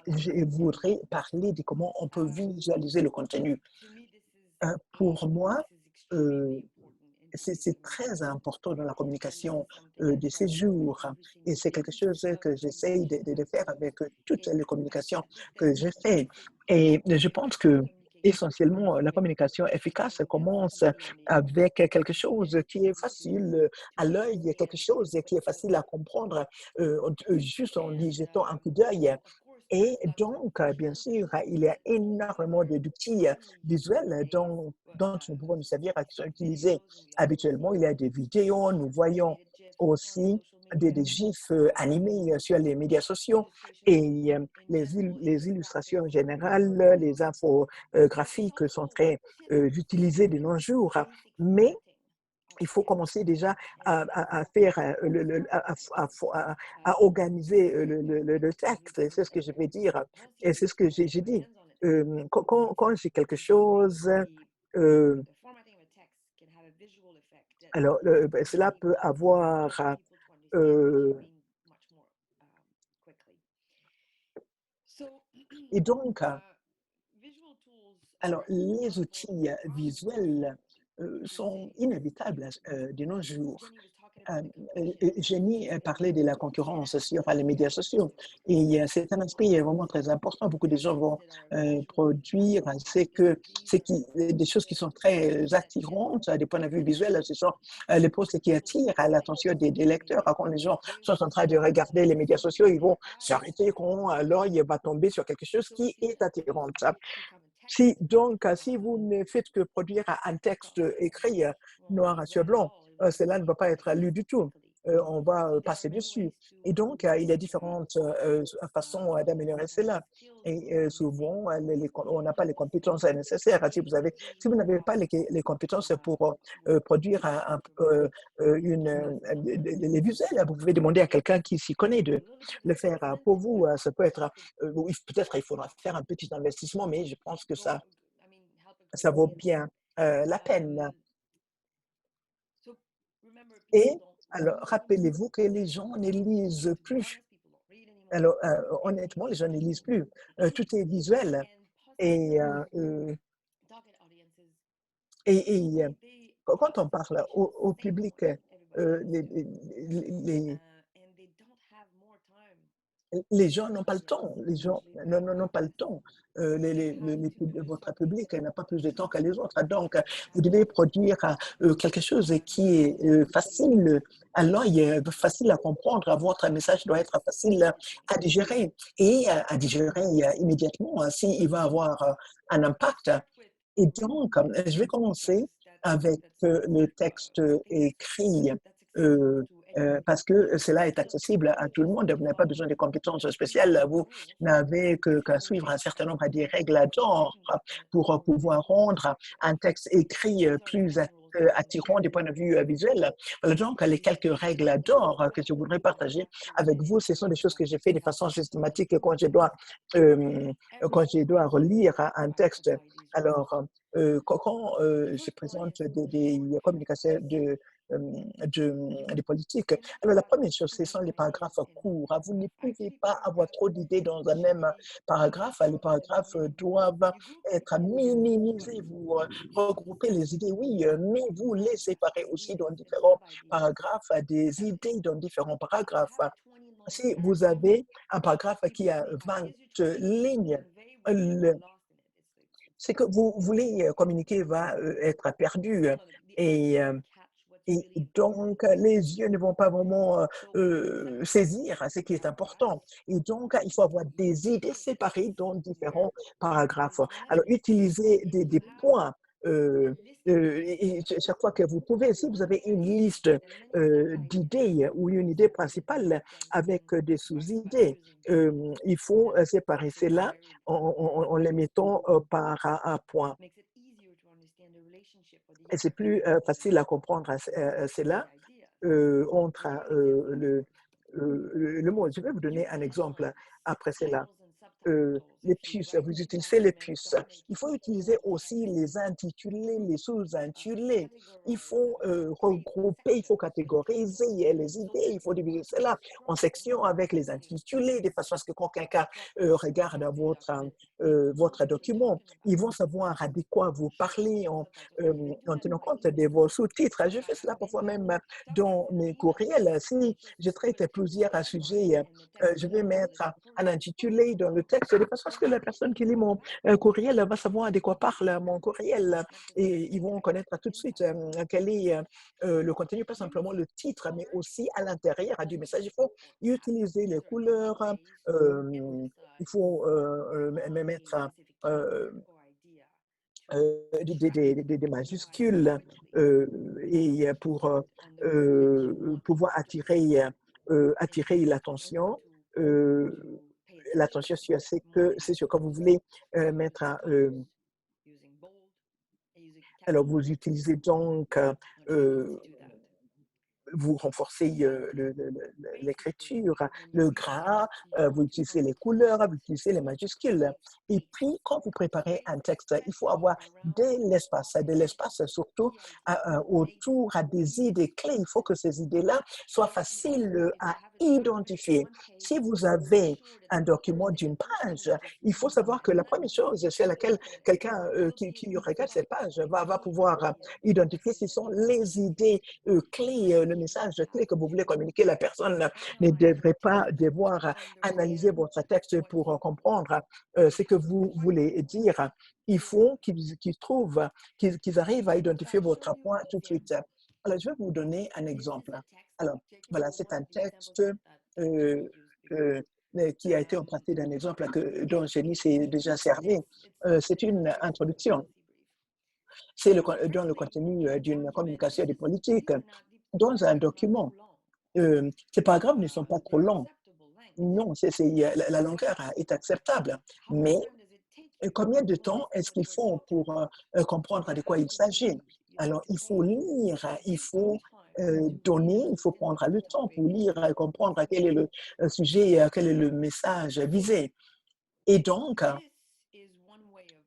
je visualization. voudrais parler de comment on peut visualiser le contenu. To me, this is Pour moi, this is extremely euh, important in c'est communicating. très important dans la And communication this is something I de try ces to do jours. every Et single c'est quelque day. chose que From j'essaye de communication faire tools avec toutes in les the fact communications that que je fais. Et je pense que essentiellement, la communication efficace commence avec quelque chose qui est facile à l'œil, quelque chose qui est facile à comprendre juste en y jetant un coup d'œil. Et donc, bien sûr, il y a énormément d'outils visuels dont nous pouvons nous servir, qui sont utilisés habituellement. Il y a des vidéos, nous voyons aussi des gifs animés sur les médias sociaux et les illustrations générales, les infographiques sont très utilisées de nos jours. Mais il faut commencer déjà à faire, à organiser le texte. C'est ce que je vais dire. Et c'est ce que j'ai dit. Quand j'ai quelque chose, alors cela peut avoir et donc, alors, les outils visuels sont inévitables de nos jours. Jenny parlait de la concurrence sur les médias sociaux et c'est un aspect vraiment très important. Beaucoup de gens vont produire des choses qui sont très attirantes des points de vue visuels. Ce sont les posts qui attirent l'attention des lecteurs. Quand les gens sont en train de regarder les médias sociaux, ils vont s'arrêter quand l'œil va tomber sur quelque chose qui est attirant. Donc, si vous ne faites que produire un texte écrit noir sur blanc, cela ne va pas être lu du tout. On va passer dessus. Et donc, il y a différentes façons d'améliorer cela. Et souvent, on n'a pas les compétences nécessaires. Si vous n'avez pas les compétences pour produire les visuels, vous pouvez demander à quelqu'un qui s'y connaît de le faire pour vous. Ça peut être, peut-être il faudra faire un petit investissement, mais je pense que ça vaut bien la peine. Et alors, rappelez-vous que les gens ne lisent plus. Alors, honnêtement, les gens ne lisent plus. Tout est visuel. Et quand on parle au public, les gens n'ont pas le temps. Les gens n'ont pas le temps. Votre public n'a pas plus de temps que les autres. Donc, vous devez produire quelque chose qui est facile à l'œil, facile à comprendre. Votre message doit être facile à digérer et à digérer immédiatement s'il va avoir un impact. Et donc, je vais commencer avec le texte écrit parce que cela est accessible à tout le monde. Vous n'avez pas besoin de compétences spéciales. Vous n'avez qu'à suivre un certain nombre de règles d'or pour pouvoir rendre un texte écrit plus attirant du point de vue visuel. Voilà donc les quelques règles d'or que je voudrais partager avec vous. Ce sont des choses que j'ai fait de façon systématique quand je dois relire un texte. Alors, quand je présente des communications des politiques. Alors, la première chose, ce sont les paragraphes courts. Vous ne pouvez pas avoir trop d'idées dans un même paragraphe. Les paragraphes doivent être minimisés. Vous regroupez les idées, oui, mais vous les séparez aussi dans différents paragraphes, des idées dans différents paragraphes. Si vous avez un paragraphe qui a 20 lignes, ce que vous voulez communiquer va être perdu. Et Et donc, les yeux ne vont pas vraiment saisir ce qui est important. Et donc, il faut avoir des idées séparées dans différents paragraphes. Alors, utilisez des points. Et chaque fois que vous pouvez, si vous avez une liste d'idées ou une idée principale avec des sous-idées, il faut séparer cela en les mettant par un point. Et c'est plus facile à comprendre cela entre le mot. Je vais vous donner un exemple après cela. Les puces, vous utilisez les puces. Il faut utiliser aussi les intitulés, les sous-intitulés. Il faut regrouper, il faut catégoriser les idées, il faut diviser cela en sections avec les intitulés, de façon à ce que quand quelqu'un regarde votre document, ils vont savoir de quoi vous parlez en tenant compte de vos sous-titres. Je fais cela parfois même dans mes courriels. Si je traite plusieurs sujets, je vais mettre un intitulé dans le texte de façon à ce que la personne qui lit mon courriel va savoir de quoi parle mon courriel et ils vont connaître tout de suite quel est le contenu, pas simplement le titre, mais aussi à l'intérieur du message. Il faut utiliser les couleurs, il faut mettre des majuscules et pour pouvoir attirer l'attention. L'attention sur ce que vous voulez mettre. Alors, vous utilisez donc, vous renforcez l'écriture, le gras, vous utilisez les couleurs, vous utilisez les majuscules. Et puis, quand vous préparez un texte, il faut avoir de l'espace surtout autour des idées clés. Il faut que ces idées-là soient faciles à identifier. Si vous avez un document d'une page, il faut savoir que la première chose sur laquelle quelqu'un qui regarde cette page va pouvoir identifier, ce sont les idées clés, le message clé que vous voulez communiquer. La personne ne devrait pas devoir analyser votre texte pour comprendre ce que vous voulez dire. Il faut qu'ils arrivent à identifier votre point tout de suite. Alors, je vais vous donner un exemple. Alors, voilà, c'est un texte qui a été emprunté d'un exemple dont Jenny s'est déjà servi. C'est une introduction. C'est dans le contenu d'une communication des politiques. Dans un document, ces paragraphes ne sont pas trop longs. Non, la longueur est acceptable. Mais combien de temps est-ce qu'il faut pour comprendre de quoi il s'agit? Alors, il faut lire, il faut donner, il faut prendre le temps pour lire et comprendre quel est le sujet, quel est le message visé. Et donc,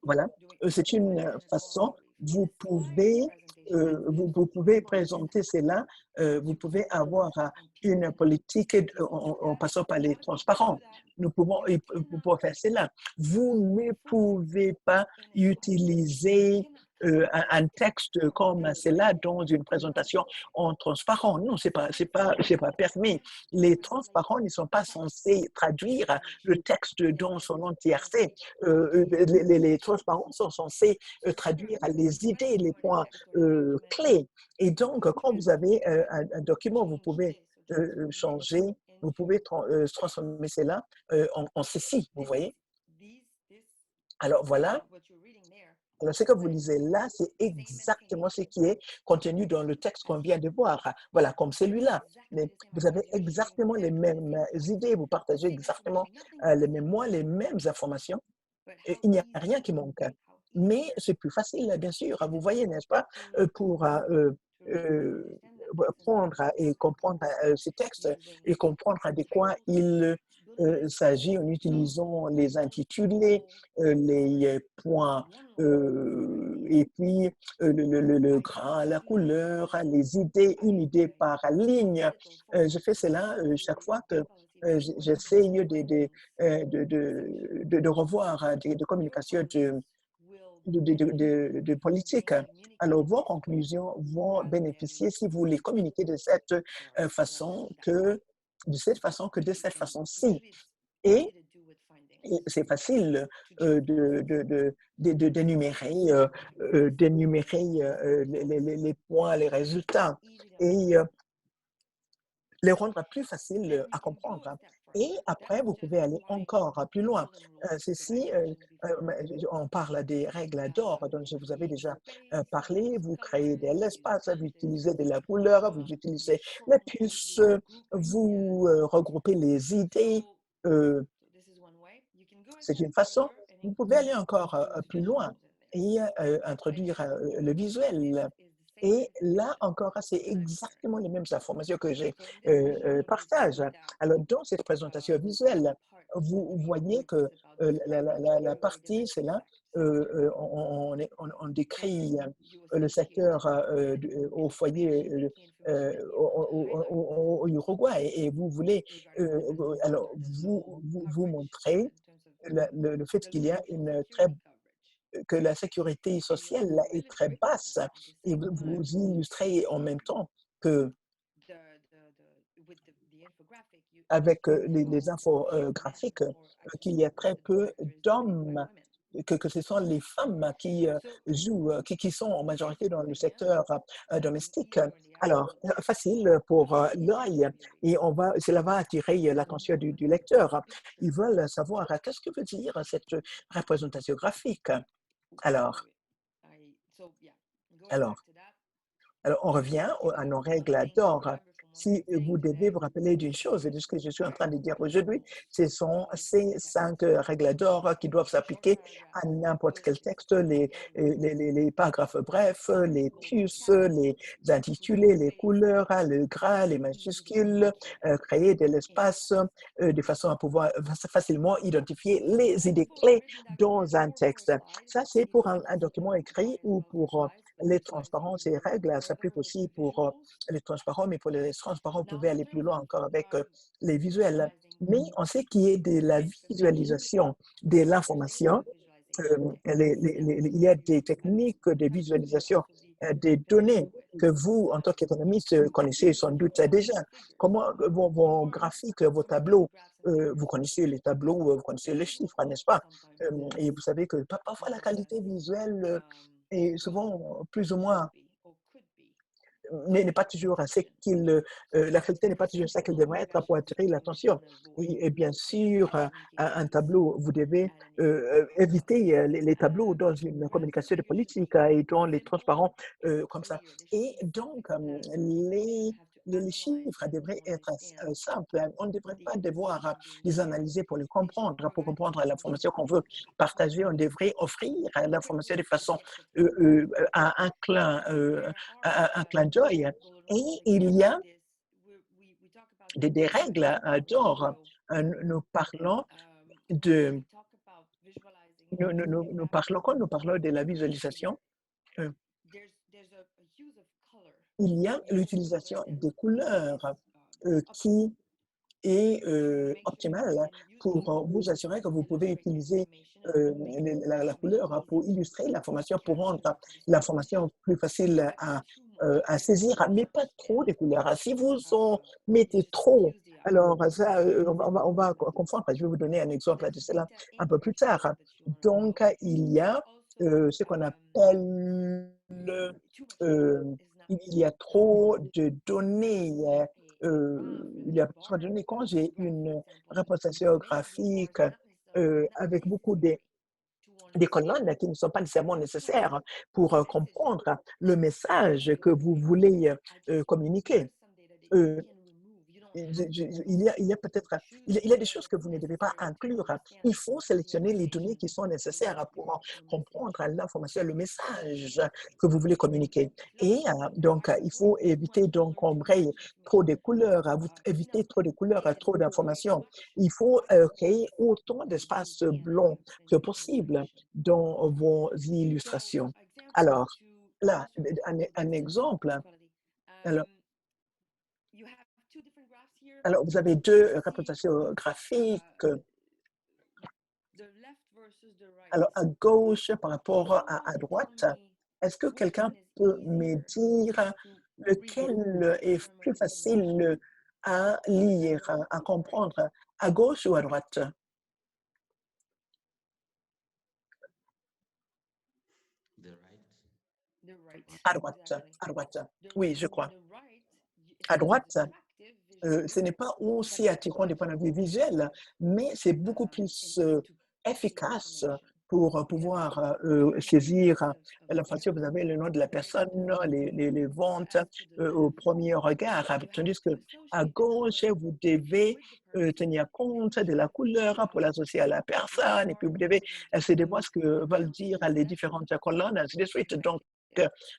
voilà, c'est une façon, vous pouvez présenter cela, vous pouvez avoir une politique en passant par les transparents. Vous pouvez faire cela. Vous ne pouvez pas utiliser un texte comme cela dans une présentation en transparent. Non, c'est pas permis. Les transparents ne sont pas censés traduire le texte dans son entièreté. Les transparents sont censés traduire les idées, les points clés. Et donc, quand vous avez un document, vous pouvez changer, vous pouvez transformer cela en ceci, vous voyez? Alors, voilà. Alors, ce que vous lisez là, c'est exactement ce qui est contenu dans le texte qu'on vient de voir. Voilà, comme celui-là. Mais vous avez exactement les mêmes idées, vous partagez exactement les mêmes mots, les mêmes informations. Et il n'y a rien qui manque. Mais c'est plus facile, bien sûr. Vous voyez, n'est-ce pas, pour prendre et comprendre ce texte et comprendre de quoi il s'agit en utilisant les intitulés, les points et puis le gras, la couleur, les idées, une idée par ligne. Je fais cela chaque fois que j'essaye de revoir des communications de politique. Alors, vos conclusions vont bénéficier si vous les communiquez de cette façon que de cette façon-ci. Et c'est facile d'énumérer les points, les résultats et les rendre plus faciles à comprendre. Et après, vous pouvez aller encore plus loin. On parle des règles d'or dont je vous avais déjà parlé. Vous créez de l'espace, vous utilisez de la couleur, vous utilisez les puces, vous regroupez les idées. C'est une façon. Vous pouvez aller encore plus loin et introduire le visuel. Et là encore, c'est exactement les mêmes informations que j'ai partage. Alors, dans cette présentation visuelle, vous voyez que la partie, c'est là, on décrit le secteur au foyer au Uruguay et vous voulez, alors, vous montrez le fait qu'il y a que la sécurité sociale est très basse et vous illustrez en même temps que avec les infographiques qu'il y a très peu d'hommes, que ce sont les femmes qui jouent, qui sont en majorité dans le secteur domestique. Alors, facile pour l'œil et cela va attirer l'attention du lecteur. Ils veulent savoir qu'est-ce que veut dire cette représentation graphique. Alors, on revient à nos règles d'or. Si vous devez vous rappeler d'une chose et de ce que je suis en train de dire aujourd'hui, ce sont ces 5 règles d'or qui doivent s'appliquer à n'importe quel texte, les paragraphes brefs, les puces, les intitulés, les couleurs, le gras, les majuscules, créer de l'espace de façon à pouvoir facilement identifier les idées clés dans un texte. Ça, c'est pour un document écrit ou pour les transparences et règles s'appliquent aussi pour les transparents, mais pour les transparents, vous pouvez aller plus loin encore avec les visuels. Mais on sait qu'il y a de la visualisation de l'information. Il y a des techniques de visualisation des données que vous, en tant qu'économiste, connaissez sans doute déjà. Comment vos graphiques, vos tableaux, vous connaissez les tableaux, vous connaissez les chiffres, n'est-ce pas? Et vous savez que parfois la qualité visuelle est souvent plus ou moins n'est pas toujours ce la qualité n'est pas toujours ça qu'elle devrait être pour attirer l'attention. Et bien sûr, un tableau, vous devez éviter les tableaux dans une communication de politique et dans les transparents comme ça. Et donc, les chiffres devraient être simples. On ne devrait pas devoir les analyser pour les comprendre, pour comprendre l'information qu'on veut partager. On devrait offrir l'information de façon à un clin d'œil. Et il y a des règles d'or. Nous parlons quand nous parlons de la visualisation, il y a l'utilisation des couleurs qui est optimale pour vous assurer que vous pouvez utiliser la couleur pour illustrer l'information, pour rendre l'information plus facile à saisir, mais pas trop de couleurs. Si vous en mettez trop, alors ça, on va confondre. Je vais vous donner un exemple de cela un peu plus tard. Donc, il y a ce qu'on appelle il y a trop de données. Il y a trop de données. Quand j'ai une représentation graphique avec beaucoup des colonnes qui ne sont pas nécessairement nécessaires pour comprendre le message que vous voulez communiquer. Il y a peut-être, il y a des choses que vous ne devez pas inclure. Il faut sélectionner les données qui sont nécessaires pour comprendre l'information, le message que vous voulez communiquer. Et donc, il faut éviter d'encombrer trop de couleurs, éviter trop de couleurs, trop d'informations. Il faut créer autant d'espace blanc que possible dans vos illustrations. Alors, là, un exemple. Alors, vous avez 2 représentations graphiques. Alors, à gauche par rapport à droite, est-ce que quelqu'un peut me dire lequel est plus facile à lire, à comprendre, à gauche ou à droite? À droite, à droite. Oui, je crois. À droite, ce n'est pas aussi attirant du point de vue visuel, mais c'est beaucoup plus efficace pour pouvoir saisir l'information. Vous avez le nom de la personne, les ventes au premier regard, tandis que à gauche, vous devez tenir compte de la couleur pour l'associer à la personne, et puis vous devez essayer de voir ce que veulent dire les différentes colonnes, ainsi de suite. Donc,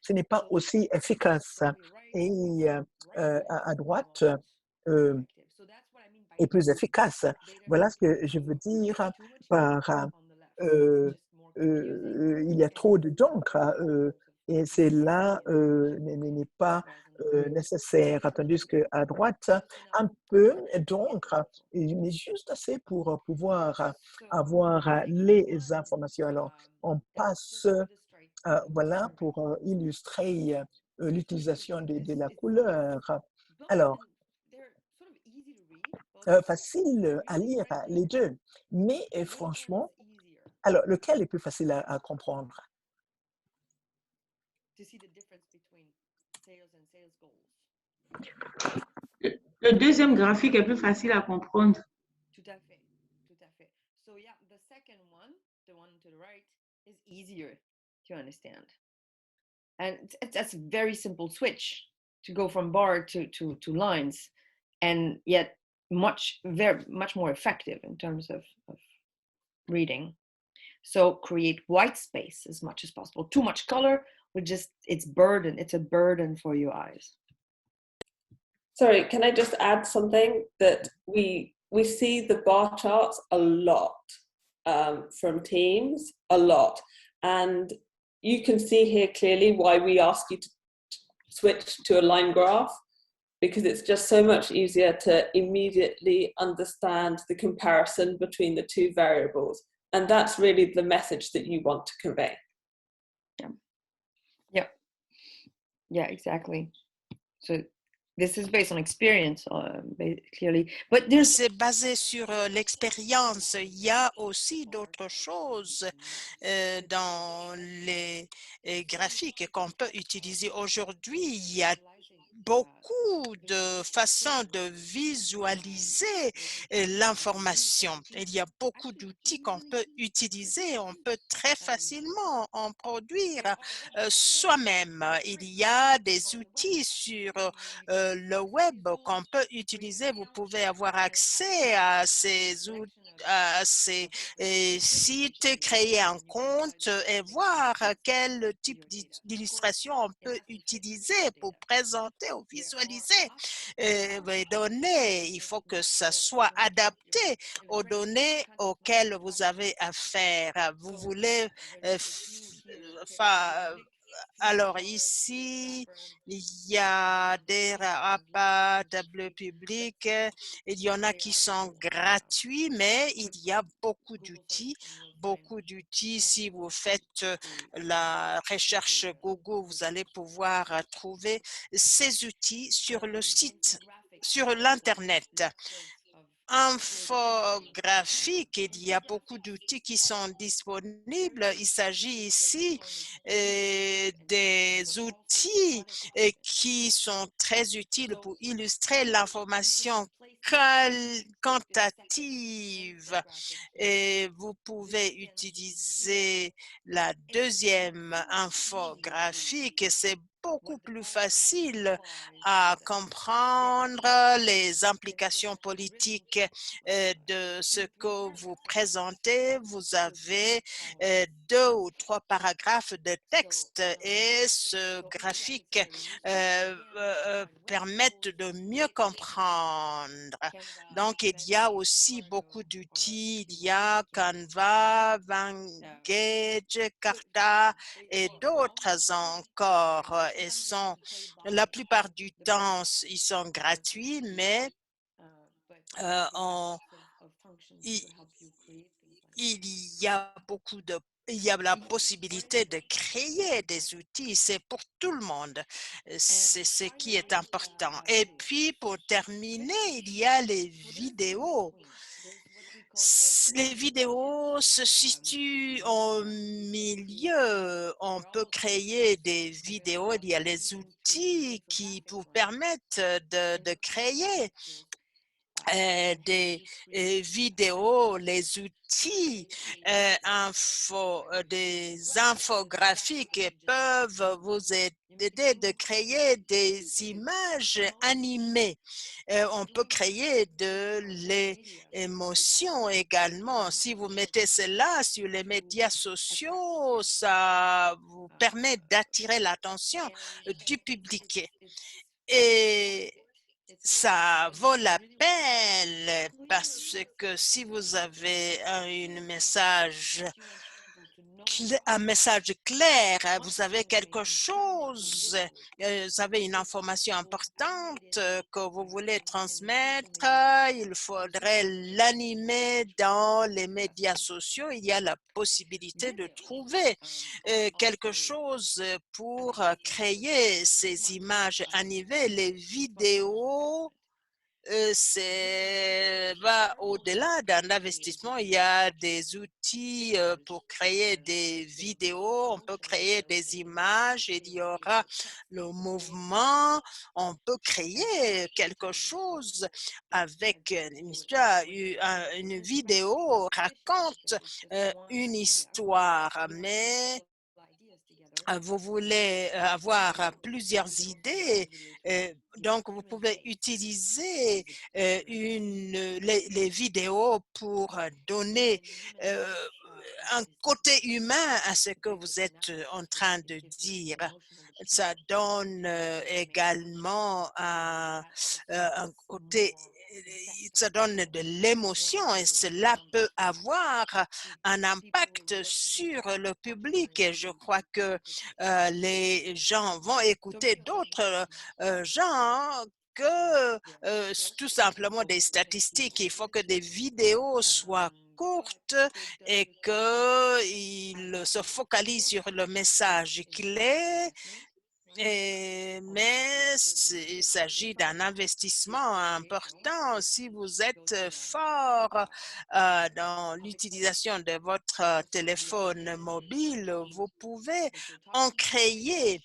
ce n'est pas aussi efficace. Et à droite, est plus efficace. Voilà ce que je veux dire par il y a trop d'encre et c'est là n'est pas nécessaire. Tandis qu'à droite, un peu d'encre, mais juste assez pour pouvoir avoir les informations. Alors, on passe, voilà, pour illustrer l'utilisation de la couleur. Alors, facile à lire les deux, mais franchement, alors lequel est plus facile à comprendre? Le deuxième graphique est plus facile à comprendre. Tout à fait, tout à fait. So yeah, the second one, the one to the right, is easier to understand. And that's a very simple switch to go from bar to lines, and yet much more effective in terms of reading. So create white space as much as possible. Too much color would just, it's a burden for your eyes. Sorry, can I just add something that we see the bar charts a lot from Teams, a lot. And you can see here clearly why we ask you to switch to a line graph, because it's just so much easier to immediately understand the comparison between the two variables. And that's really the message that you want to convey. Yeah, exactly. So this is based on experience, clearly. But c'est basé sur l'expérience. Il y a aussi d'autres choses dans les graphiques qu'on peut utiliser aujourd'hui. Il y a beaucoup de façons de visualiser l'information. Il y a beaucoup d'outils qu'on peut utiliser. On peut très facilement en produire soi-même. Il y a des outils sur le web qu'on peut utiliser. Vous pouvez avoir accès à ces outils, à ces sites, créer un compte et voir quel type d'illustration on peut utiliser pour présenter ou visualiser les données. Il faut que ça soit adapté aux données auxquelles vous avez affaire. Vous voulez alors ici, il y a des rapports tableaux publics, il y en a qui sont gratuits, mais il y a beaucoup d'outils. Si vous faites la recherche Google, vous allez pouvoir trouver ces outils sur le site, sur l'Internet. Infographique, il y a beaucoup d'outils qui sont disponibles. Il s'agit ici des outils qui sont très utiles pour illustrer l'information quantitative. Et vous pouvez utiliser la deuxième infographique. C'est beaucoup plus facile à comprendre les implications politiques de ce que vous présentez. Vous avez 2 ou 3 paragraphes de texte et ce graphique permettent de mieux comprendre. Donc, il y a aussi beaucoup d'outils. Il y a Canva, Venngage, Carta et d'autres encore. La plupart du temps, ils sont gratuits, mais il y a la possibilité de créer des outils. C'est pour tout le monde. C'est ce qui est important. Et puis, pour terminer, il y a les vidéos. Les vidéos se situent au milieu. On peut créer des vidéos. Il y a les outils qui vous permettent de créer des vidéos, les outils des infographiques peuvent vous aider de créer des images animées. On peut créer de l'émotion également. Si vous mettez cela sur les médias sociaux, ça vous permet d'attirer l'attention du public. Et ça vaut la peine parce que si vous avez un message clair, vous avez quelque chose, vous avez une information importante que vous voulez transmettre, il faudrait l'animer dans les médias sociaux. Il y a la possibilité de trouver quelque chose pour créer ces images animées, les vidéos. Va au-delà d'un investissement. Il y a des outils pour créer des vidéos, on peut créer des images, il y aura le mouvement, on peut créer quelque chose avec une histoire. Une vidéo raconte une histoire, mais vous voulez avoir plusieurs idées, donc vous pouvez utiliser les vidéos pour donner un côté humain à ce que vous êtes en train de dire. Ça donne également un côté, ça donne de l'émotion et cela peut avoir un impact sur le public. Et je crois que les gens vont écouter d'autres gens que tout simplement des statistiques. Il faut que des vidéos soient courtes et qu'ils se focalisent sur le message clé. Mais il s'agit d'un investissement important. Si vous êtes fort dans l'utilisation de votre téléphone mobile, vous pouvez en créer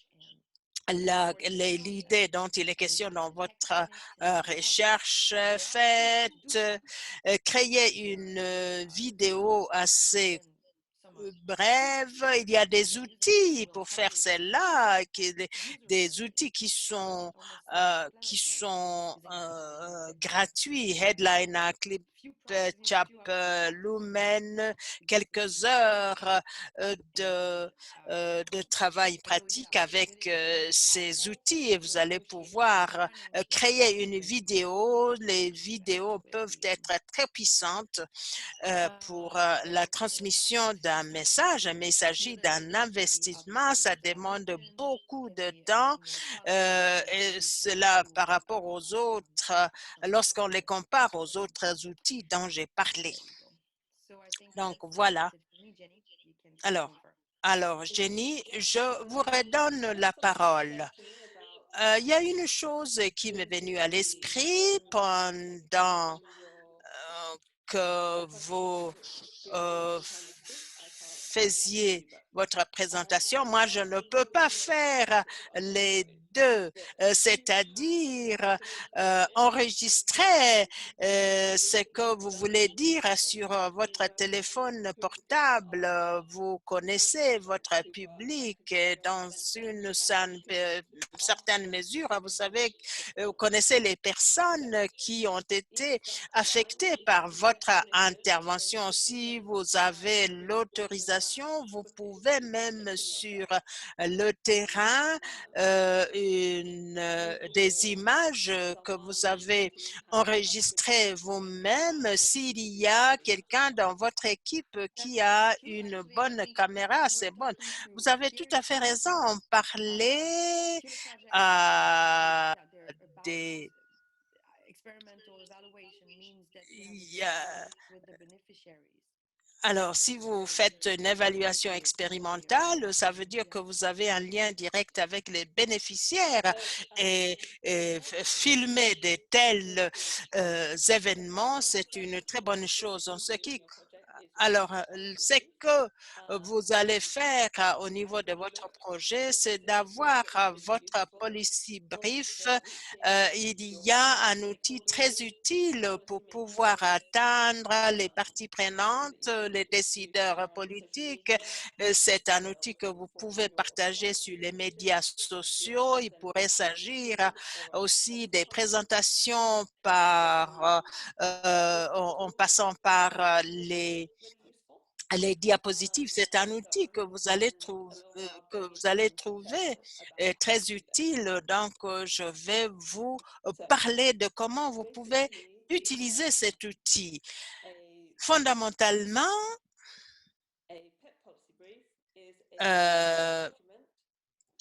l'idée dont il est question dans votre recherche faite, créer une vidéo assez bref, il y a des outils pour faire cela, des outils qui sont gratuits, Headliner, Clipchamp, Lumen, quelques heures de travail pratique avec ces outils et vous allez pouvoir créer une vidéo. Les vidéos peuvent être très puissantes pour la transmission d'un message, mais il s'agit d'un investissement, ça demande beaucoup de temps et cela par rapport aux autres, lorsqu'on les compare aux autres outils dont j'ai parlé. Donc voilà. Alors, Jenny, je vous redonne la parole. Il y a une chose qui m'est venue à l'esprit pendant que vous faisiez votre présentation. Moi, je ne peux pas faire les deux, c'est-à-dire enregistrer ce que vous voulez dire sur votre téléphone portable. Vous connaissez votre public et dans une certaine mesure, vous savez, vous connaissez les personnes qui ont été affectées par votre intervention. Si vous avez l'autorisation, vous pouvez même sur le terrain des images que vous avez enregistrées vous-même. S'il y a quelqu'un dans votre équipe qui a une bonne caméra, c'est bon. Vous avez tout à fait raison. Parler des Alors, si vous faites une évaluation expérimentale, ça veut dire que vous avez un lien direct avec les bénéficiaires et filmer de tels événements, c'est une très bonne chose. Alors, ce que vous allez faire au niveau de votre projet, c'est d'avoir votre policy brief. Il y a un outil très utile pour pouvoir atteindre les parties prenantes, les décideurs politiques. C'est un outil que vous pouvez partager sur les médias sociaux. Il pourrait s'agir aussi des présentations en passant par les diapositives. C'est un outil que vous allez trouver très utile. Donc, je vais vous parler de comment vous pouvez utiliser cet outil. Fondamentalement,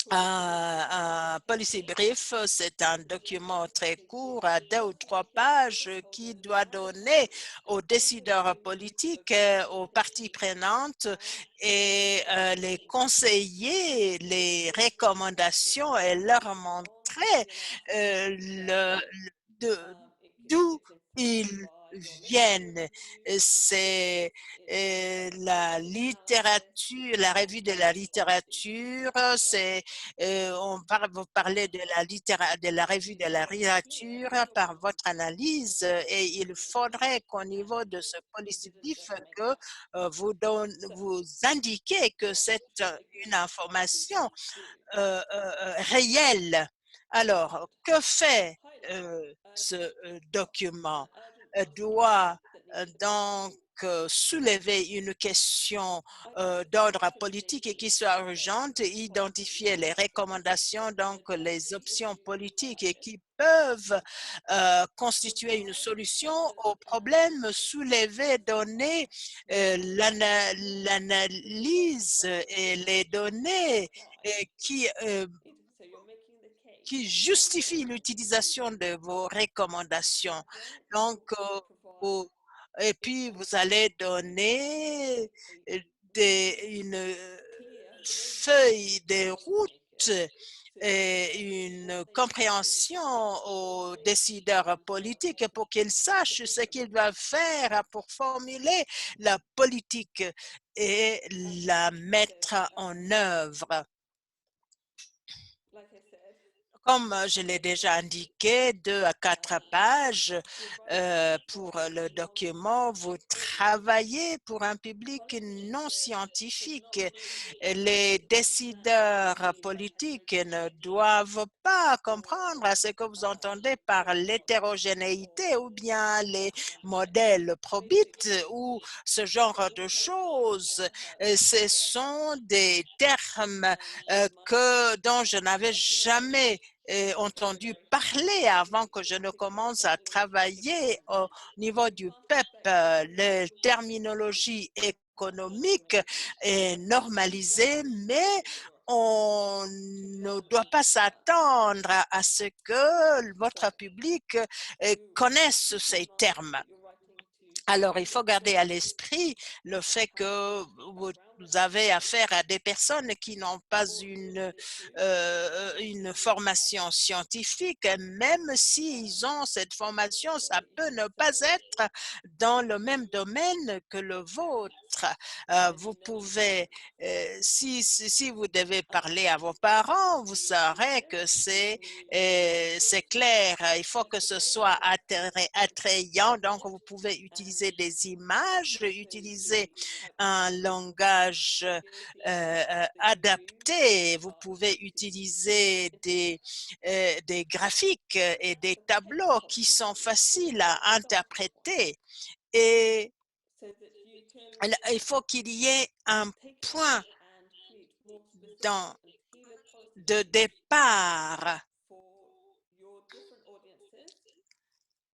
un policy brief, c'est un document très court à 2 ou 3 pages qui doit donner aux décideurs politiques, aux parties prenantes et les conseiller les recommandations et leur montrer d'où ils viennent. C'est la littérature, la revue de la littérature, vous parlez de la revue de la littérature par votre analyse et il faudrait qu'au niveau de ce policy-brief que vous indiquez que c'est une information réelle. Alors, que fait ce document? Doit donc soulever une question d'ordre politique et qui soit urgente, identifier les recommandations, donc les options politiques et qui peuvent constituer une solution aux problèmes soulevés, donner l'analyse et les données qui justifient l'utilisation de vos recommandations. Donc, et puis vous allez donner une feuille de route et une compréhension aux décideurs politiques pour qu'ils sachent ce qu'ils doivent faire pour formuler la politique et la mettre en œuvre. Comme je l'ai déjà indiqué, 2 à 4 pages pour le document. Vous travaillez pour un public non scientifique. Les décideurs politiques ne doivent pas comprendre ce que vous entendez par l'hétérogénéité ou bien les modèles probit ou ce genre de choses. Ce sont des termes dont je n'avais jamais entendu parler avant que je ne commence à travailler au niveau du PEP. La terminologie économique est normalisée, mais on ne doit pas s'attendre à ce que votre public connaisse ces termes. Alors, il faut garder à l'esprit le fait que vous avez affaire à des personnes qui n'ont pas une formation scientifique. Même s'ils ont cette formation, ça peut ne pas être dans le même domaine que le vôtre. Vous pouvez, si vous devez parler à vos parents, vous saurez que c'est clair. Il faut que ce soit attrayant. Donc, vous pouvez utiliser des images, utiliser un langage adapté. Vous pouvez utiliser des graphiques et des tableaux qui sont faciles à interpréter. Et il faut qu'il y ait un point de départ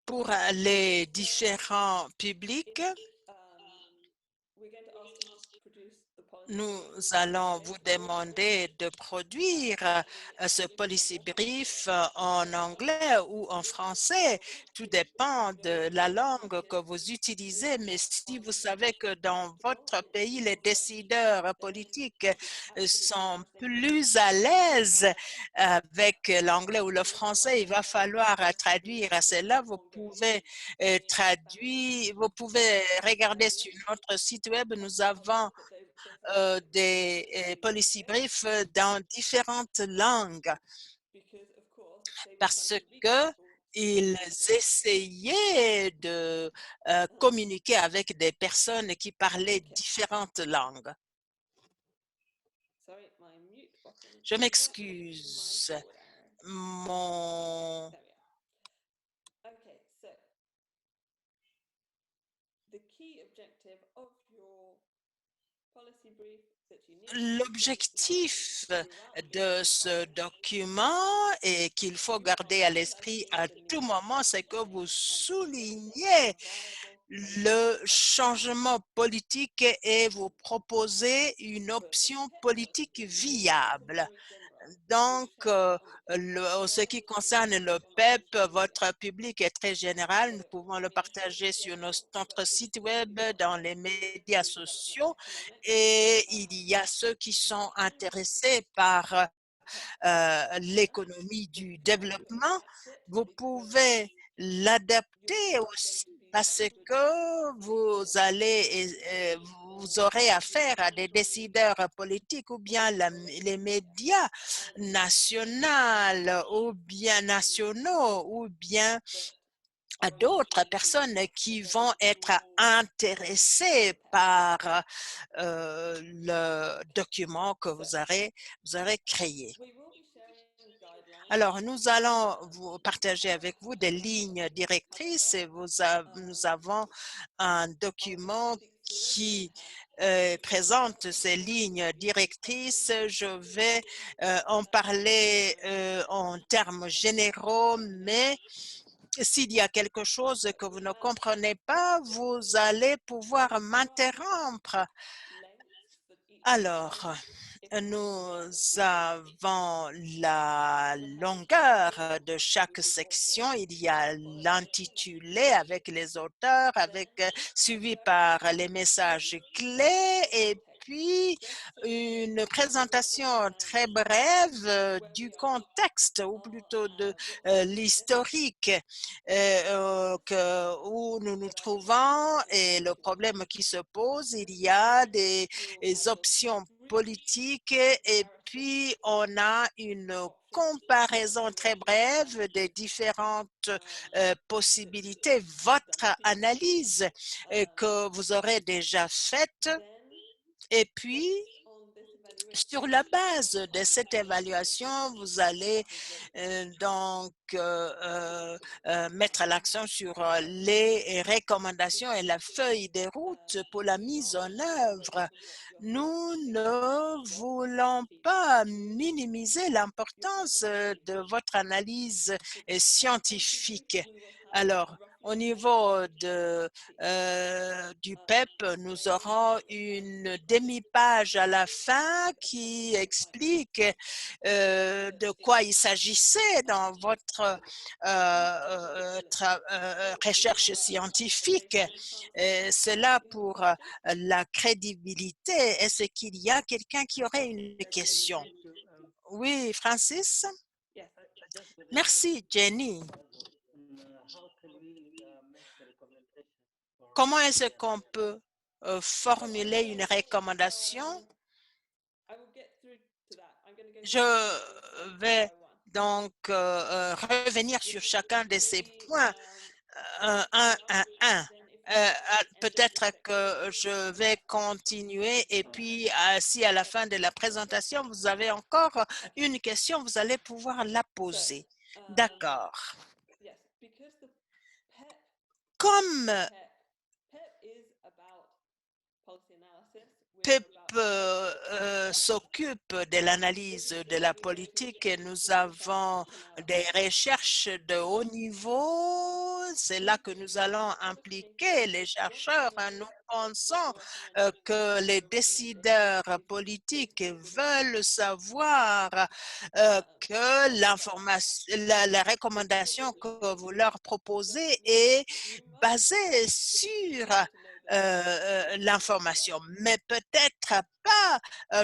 pour les différents publics. nous allons vous demander de produire ce policy brief en anglais ou en français. Tout dépend de la langue que vous utilisez, mais si vous savez que dans votre pays, les décideurs politiques sont plus à l'aise avec l'anglais ou le français, il va falloir traduire cela. Vous pouvez traduire, vous pouvez regarder sur notre site web. Nous avons des policy briefs dans différentes langues parce que ils essayaient de communiquer avec des personnes qui parlaient différentes langues. Je m'excuse. Mon L'objectif de ce document et qu'il faut garder à l'esprit à tout moment, c'est que vous soulignez le changement politique et vous proposez une option politique viable. Donc, en ce qui concerne le PEP, votre public est très général. Nous pouvons le partager sur notre site web, dans les médias sociaux. Et il y a ceux qui sont intéressés par l'économie du développement. Vous pouvez l'adapter aussi parce que vous aurez affaire à des décideurs politiques ou bien les médias nationaux ou bien à d'autres personnes qui vont être intéressées par le document que vous aurez créé. Alors, nous allons vous partager avec vous des lignes directrices et nous avons un document qui présente ces lignes directrices. Je vais en parler en termes généraux, mais s'il y a quelque chose que vous ne comprenez pas, vous allez pouvoir m'interrompre. Alors, nous avons la longueur de chaque section. Il y a l'intitulé avec les auteurs, suivi par les messages clés et puis une présentation très brève du contexte ou plutôt de l'historique où nous nous trouvons et le problème qui se pose. Il y a des options politiques et puis on a une comparaison très brève des différentes possibilités, votre analyse que vous aurez déjà faite et puis sur la base de cette évaluation, vous allez mettre l'accent sur les recommandations et la feuille de route pour la mise en œuvre. Nous ne voulons pas minimiser l'importance de votre analyse scientifique. Alors, au niveau du PEP, nous aurons une demi-page à la fin qui explique de quoi il s'agissait dans votre recherche scientifique. Cela pour la crédibilité. Est-ce qu'il y a quelqu'un qui aurait une question? Oui, Francis? Merci, Jenny. Comment est-ce qu'on peut formuler une recommandation? Je vais donc revenir sur chacun de ces points un à un. Peut-être que je vais continuer et puis si à la fin de la présentation, vous avez encore une question, vous allez pouvoir la poser. D'accord. Comme PEP s'occupe de l'analyse de la politique et nous avons des recherches de haut niveau c'est là que nous allons impliquer les chercheurs. Nous pensons que les décideurs politiques veulent savoir que l'information, la recommandation que vous leur proposez est basée sur l'information, mais peut-être pas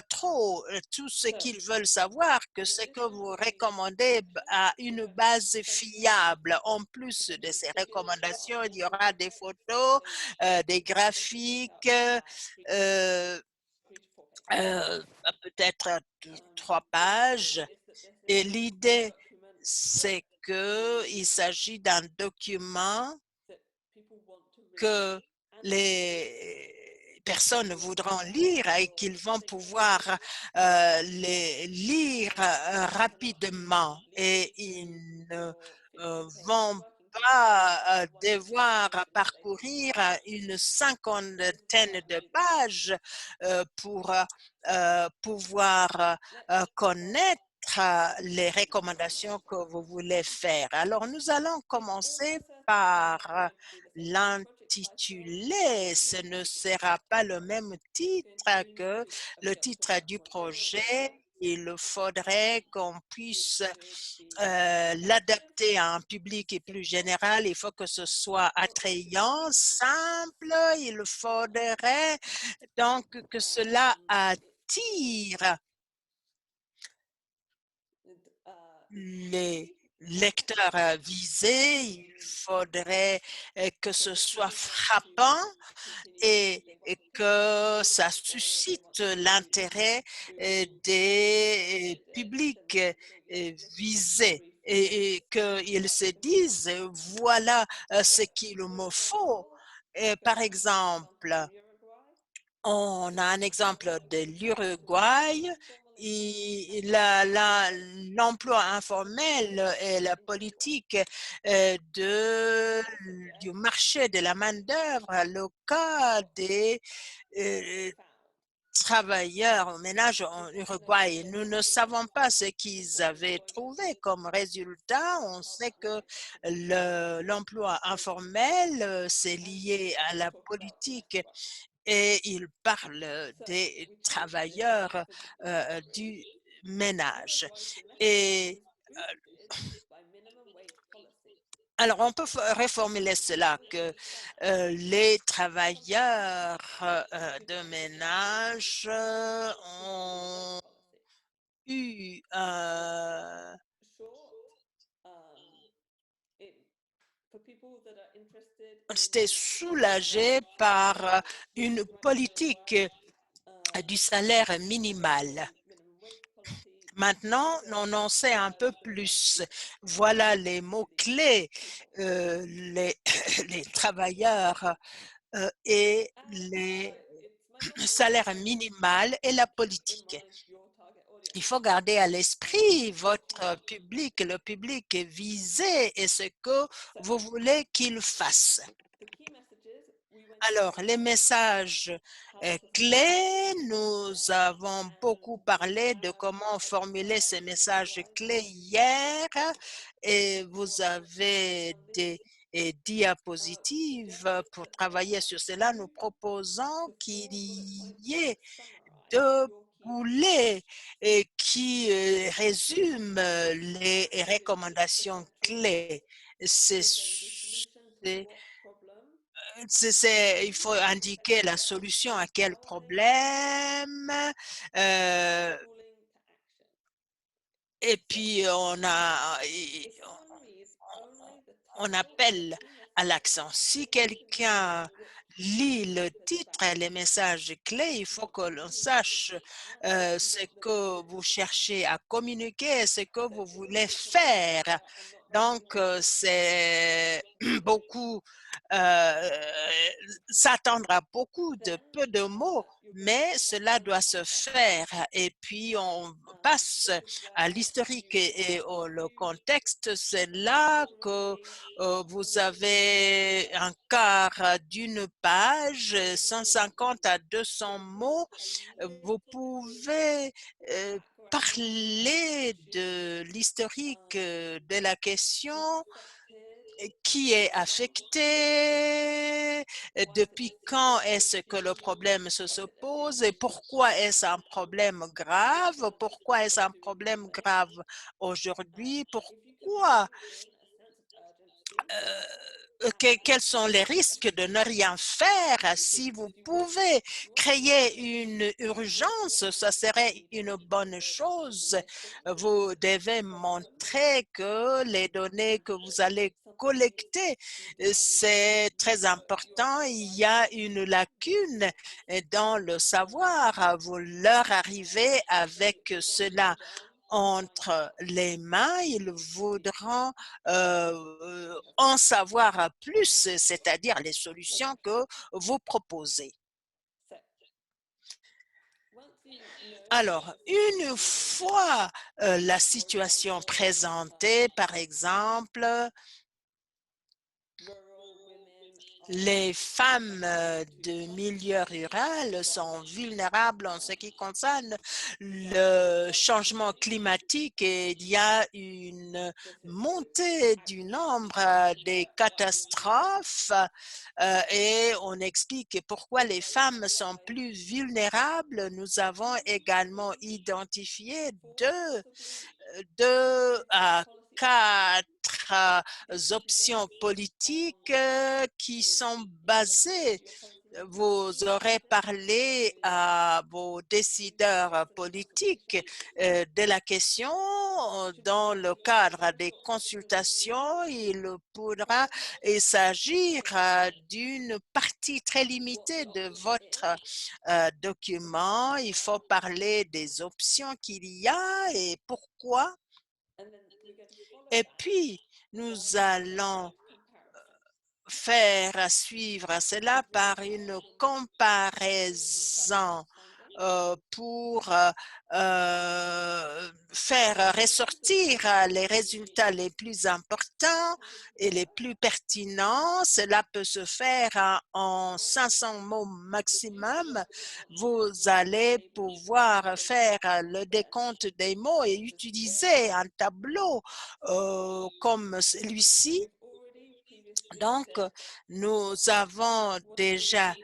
trop. Tout ce qu'ils veulent savoir, que ce que vous recommandez a une base fiable. En plus de ces recommandations, il y aura des photos, des graphiques, peut-être 3 pages. Et l'idée, c'est qu'il s'agit d'un document que les personnes voudront lire et qu'ils vont pouvoir les lire rapidement et ils ne vont pas devoir parcourir une cinquantaine de pages pour pouvoir connaître les recommandations que vous voulez faire. Alors, nous allons commencer par l'intitulé. Ce ne sera pas le même titre que le titre du projet. Il faudrait qu'on puisse l'adapter à un public plus général. Il faut que ce soit attrayant, simple. Il faudrait donc que cela attire les lecteurs visés. Il faudrait que ce soit frappant et que ça suscite l'intérêt des publics visés et qu'ils se disent, voilà ce qu'il me faut. Par exemple, on a un exemple de l'Uruguay. L'emploi informel et la politique du marché de la main-d'œuvre, le cas des travailleurs au ménage en Uruguay. Nous ne savons pas ce qu'ils avaient trouvé comme résultat. On sait que l'emploi informel, c'est lié à la politique et il parle des travailleurs du ménage. Et alors, on peut reformuler cela que les travailleurs de ménage ont eu été soulagés par une politique du salaire minimal. Maintenant, on en sait un peu plus. Voilà les mots-clés, les travailleurs et les salaires minimal et la politique. Il faut garder à l'esprit votre public, le public visé et ce que vous voulez qu'il fasse. Alors, les messages clés, nous avons beaucoup parlé de comment formuler ces messages clés hier et vous avez des diapositives pour travailler sur cela. Nous proposons qu'il y ait 2 boulets qui résument les recommandations clés. Il faut indiquer la solution à quel problème. Et puis, on appelle à l'action. Si quelqu'un lit le titre et les messages clés, il faut que l'on sache ce que vous cherchez à communiquer et ce que vous voulez faire. Donc, c'est beaucoup, s'attendre beaucoup de peu de mots, mais cela doit se faire. Et puis, on passe à l'historique et le contexte. C'est là que vous avez un quart d'une page, 150 à 200 mots. Vous pouvez parler de l'historique de la question qui est affecté, depuis quand est-ce que le problème se pose et pourquoi est-ce un problème grave, pourquoi est-ce un problème grave aujourd'hui, pourquoi quels sont les risques de ne rien faire. Si vous pouvez créer une urgence, ça serait une bonne chose. Vous devez montrer que les données que vous allez collecter, c'est très important. Il y a une lacune dans le savoir. Vous leur arrivez avec cela entre les mains, ils voudront en savoir plus, c'est-à-dire les solutions que vous proposez. Alors, une fois la situation présentée, par exemple, les femmes de milieu rural sont vulnérables en ce qui concerne le changement climatique et il y a une montée du nombre des catastrophes et on explique pourquoi les femmes sont plus vulnérables. Nous avons également identifié deux à quatre options politiques qui sont basées. Vous aurez parlé à vos décideurs politiques de la question. Dans le cadre des consultations, il pourra s'agir d'une partie très limitée de votre document. Il faut parler des options qu'il y a et pourquoi. Et puis, nous allons faire suivre cela par une comparaison pour faire ressortir les résultats les plus importants et les plus pertinents. Cela peut se faire en 500 mots maximum. Vous allez pouvoir faire le décompte des mots et utiliser un tableau comme celui-ci. Donc, nous avons déjà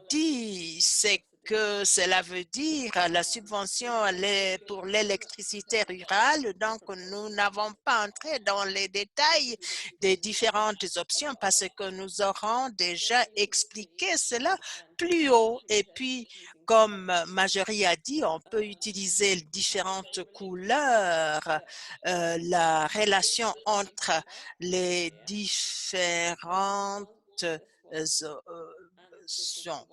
dit ce que cela veut dire, la subvention pour l'électricité rurale. Donc, nous n'avons pas entré dans les détails des différentes options parce que nous aurons déjà expliqué cela plus haut. Et puis, comme Marjorie a dit, on peut utiliser différentes couleurs, la relation entre les différentes options.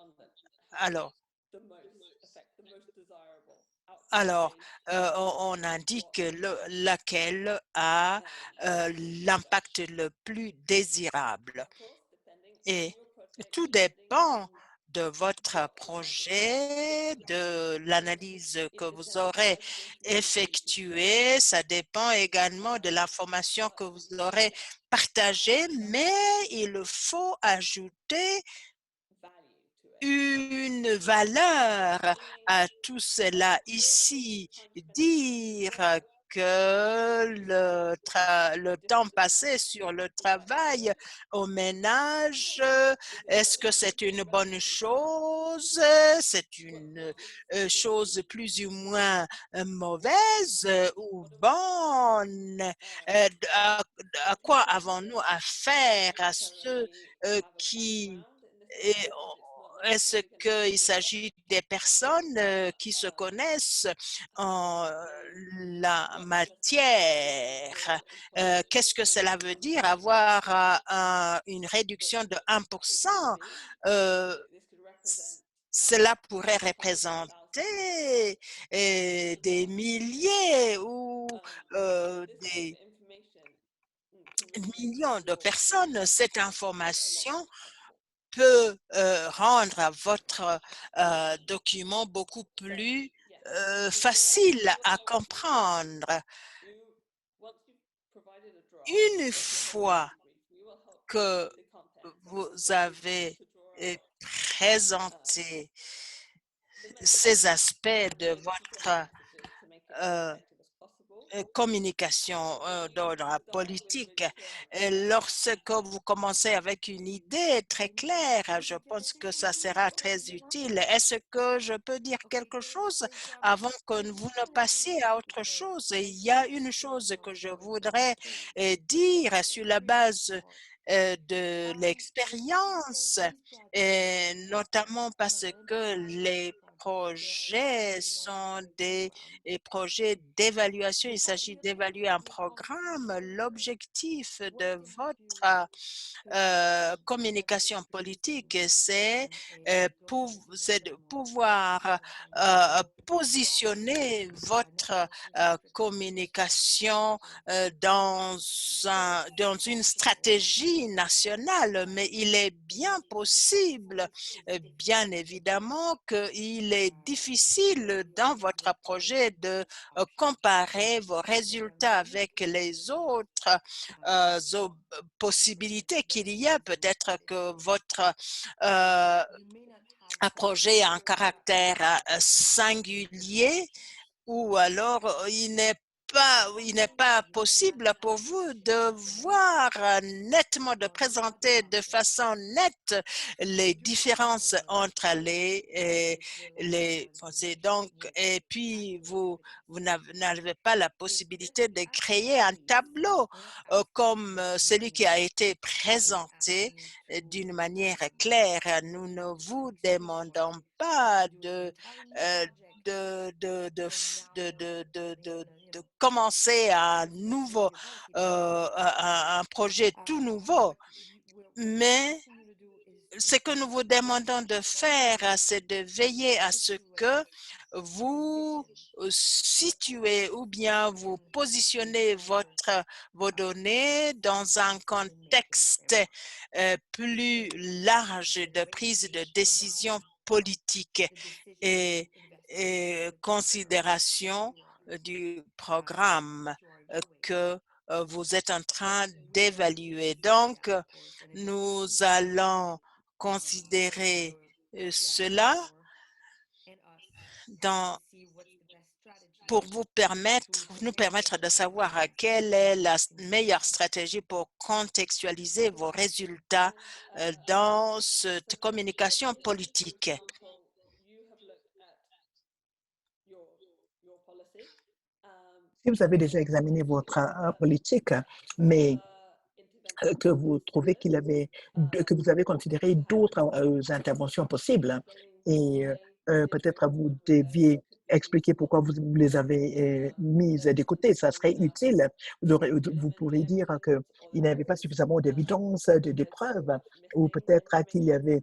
Alors, on indique laquelle a l'impact le plus désirable. Et tout dépend de votre projet, de l'analyse que vous aurez effectuée. Ça dépend également de l'information que vous aurez partagée, mais il faut ajouter une valeur à tout cela ici, dire que le temps passé sur le travail au ménage, est-ce que c'est une bonne chose? C'est une chose plus ou moins mauvaise ou bonne? À quoi avons-nous affaire à ceux qui est-ce qu'il s'agit des personnes qui se connaissent en la matière? Qu'est-ce que cela veut dire avoir une réduction de 1%? Cela pourrait représenter des milliers ou des millions de personnes. Cette information peut rendre votre document beaucoup plus facile à comprendre. Une fois que vous avez présenté ces aspects de votre communication d'ordre politique. Et lorsque vous commencez avec une idée très claire, je pense que ça sera très utile. Est-ce que je peux dire quelque chose avant que vous ne passiez à autre chose? Il y a une chose que je voudrais dire sur la base de l'expérience, et notamment parce que les projets sont des projets d'évaluation. Il s'agit d'évaluer un programme. L'objectif de votre communication politique, c'est de pouvoir positionner votre communication dans une stratégie nationale, mais il est bien possible, bien évidemment, qu'il est difficile dans votre projet de comparer vos résultats avec les autres possibilités qu'il y a. Peut-être que votre un projet a un caractère singulier, ou alors il n'est pas possible pour vous de voir nettement, de présenter de façon nette les différences entre les pensées. Donc, et puis vous n'avez pas la possibilité de créer un tableau comme celui qui a été présenté d'une manière claire. Nous ne vous demandons pas de commencer un nouveau, un projet tout nouveau, mais ce que nous vous demandons de faire, c'est de veiller à ce que vous situez ou bien vous positionnez vos données dans un contexte plus large de prise de décision politique et considération du programme que vous êtes en train d'évaluer. Donc, nous allons considérer cela pour nous permettre de savoir quelle est la meilleure stratégie pour contextualiser vos résultats dans cette communication politique. Si vous avez déjà examiné votre politique, mais que vous trouvez que vous avez considéré d'autres interventions possibles, et peut-être vous deviez expliquer pourquoi vous les avez mises de côté. Ça serait utile. Vous pourrez dire qu'il n'y avait pas suffisamment d'évidence, de preuves, ou peut-être qu'il il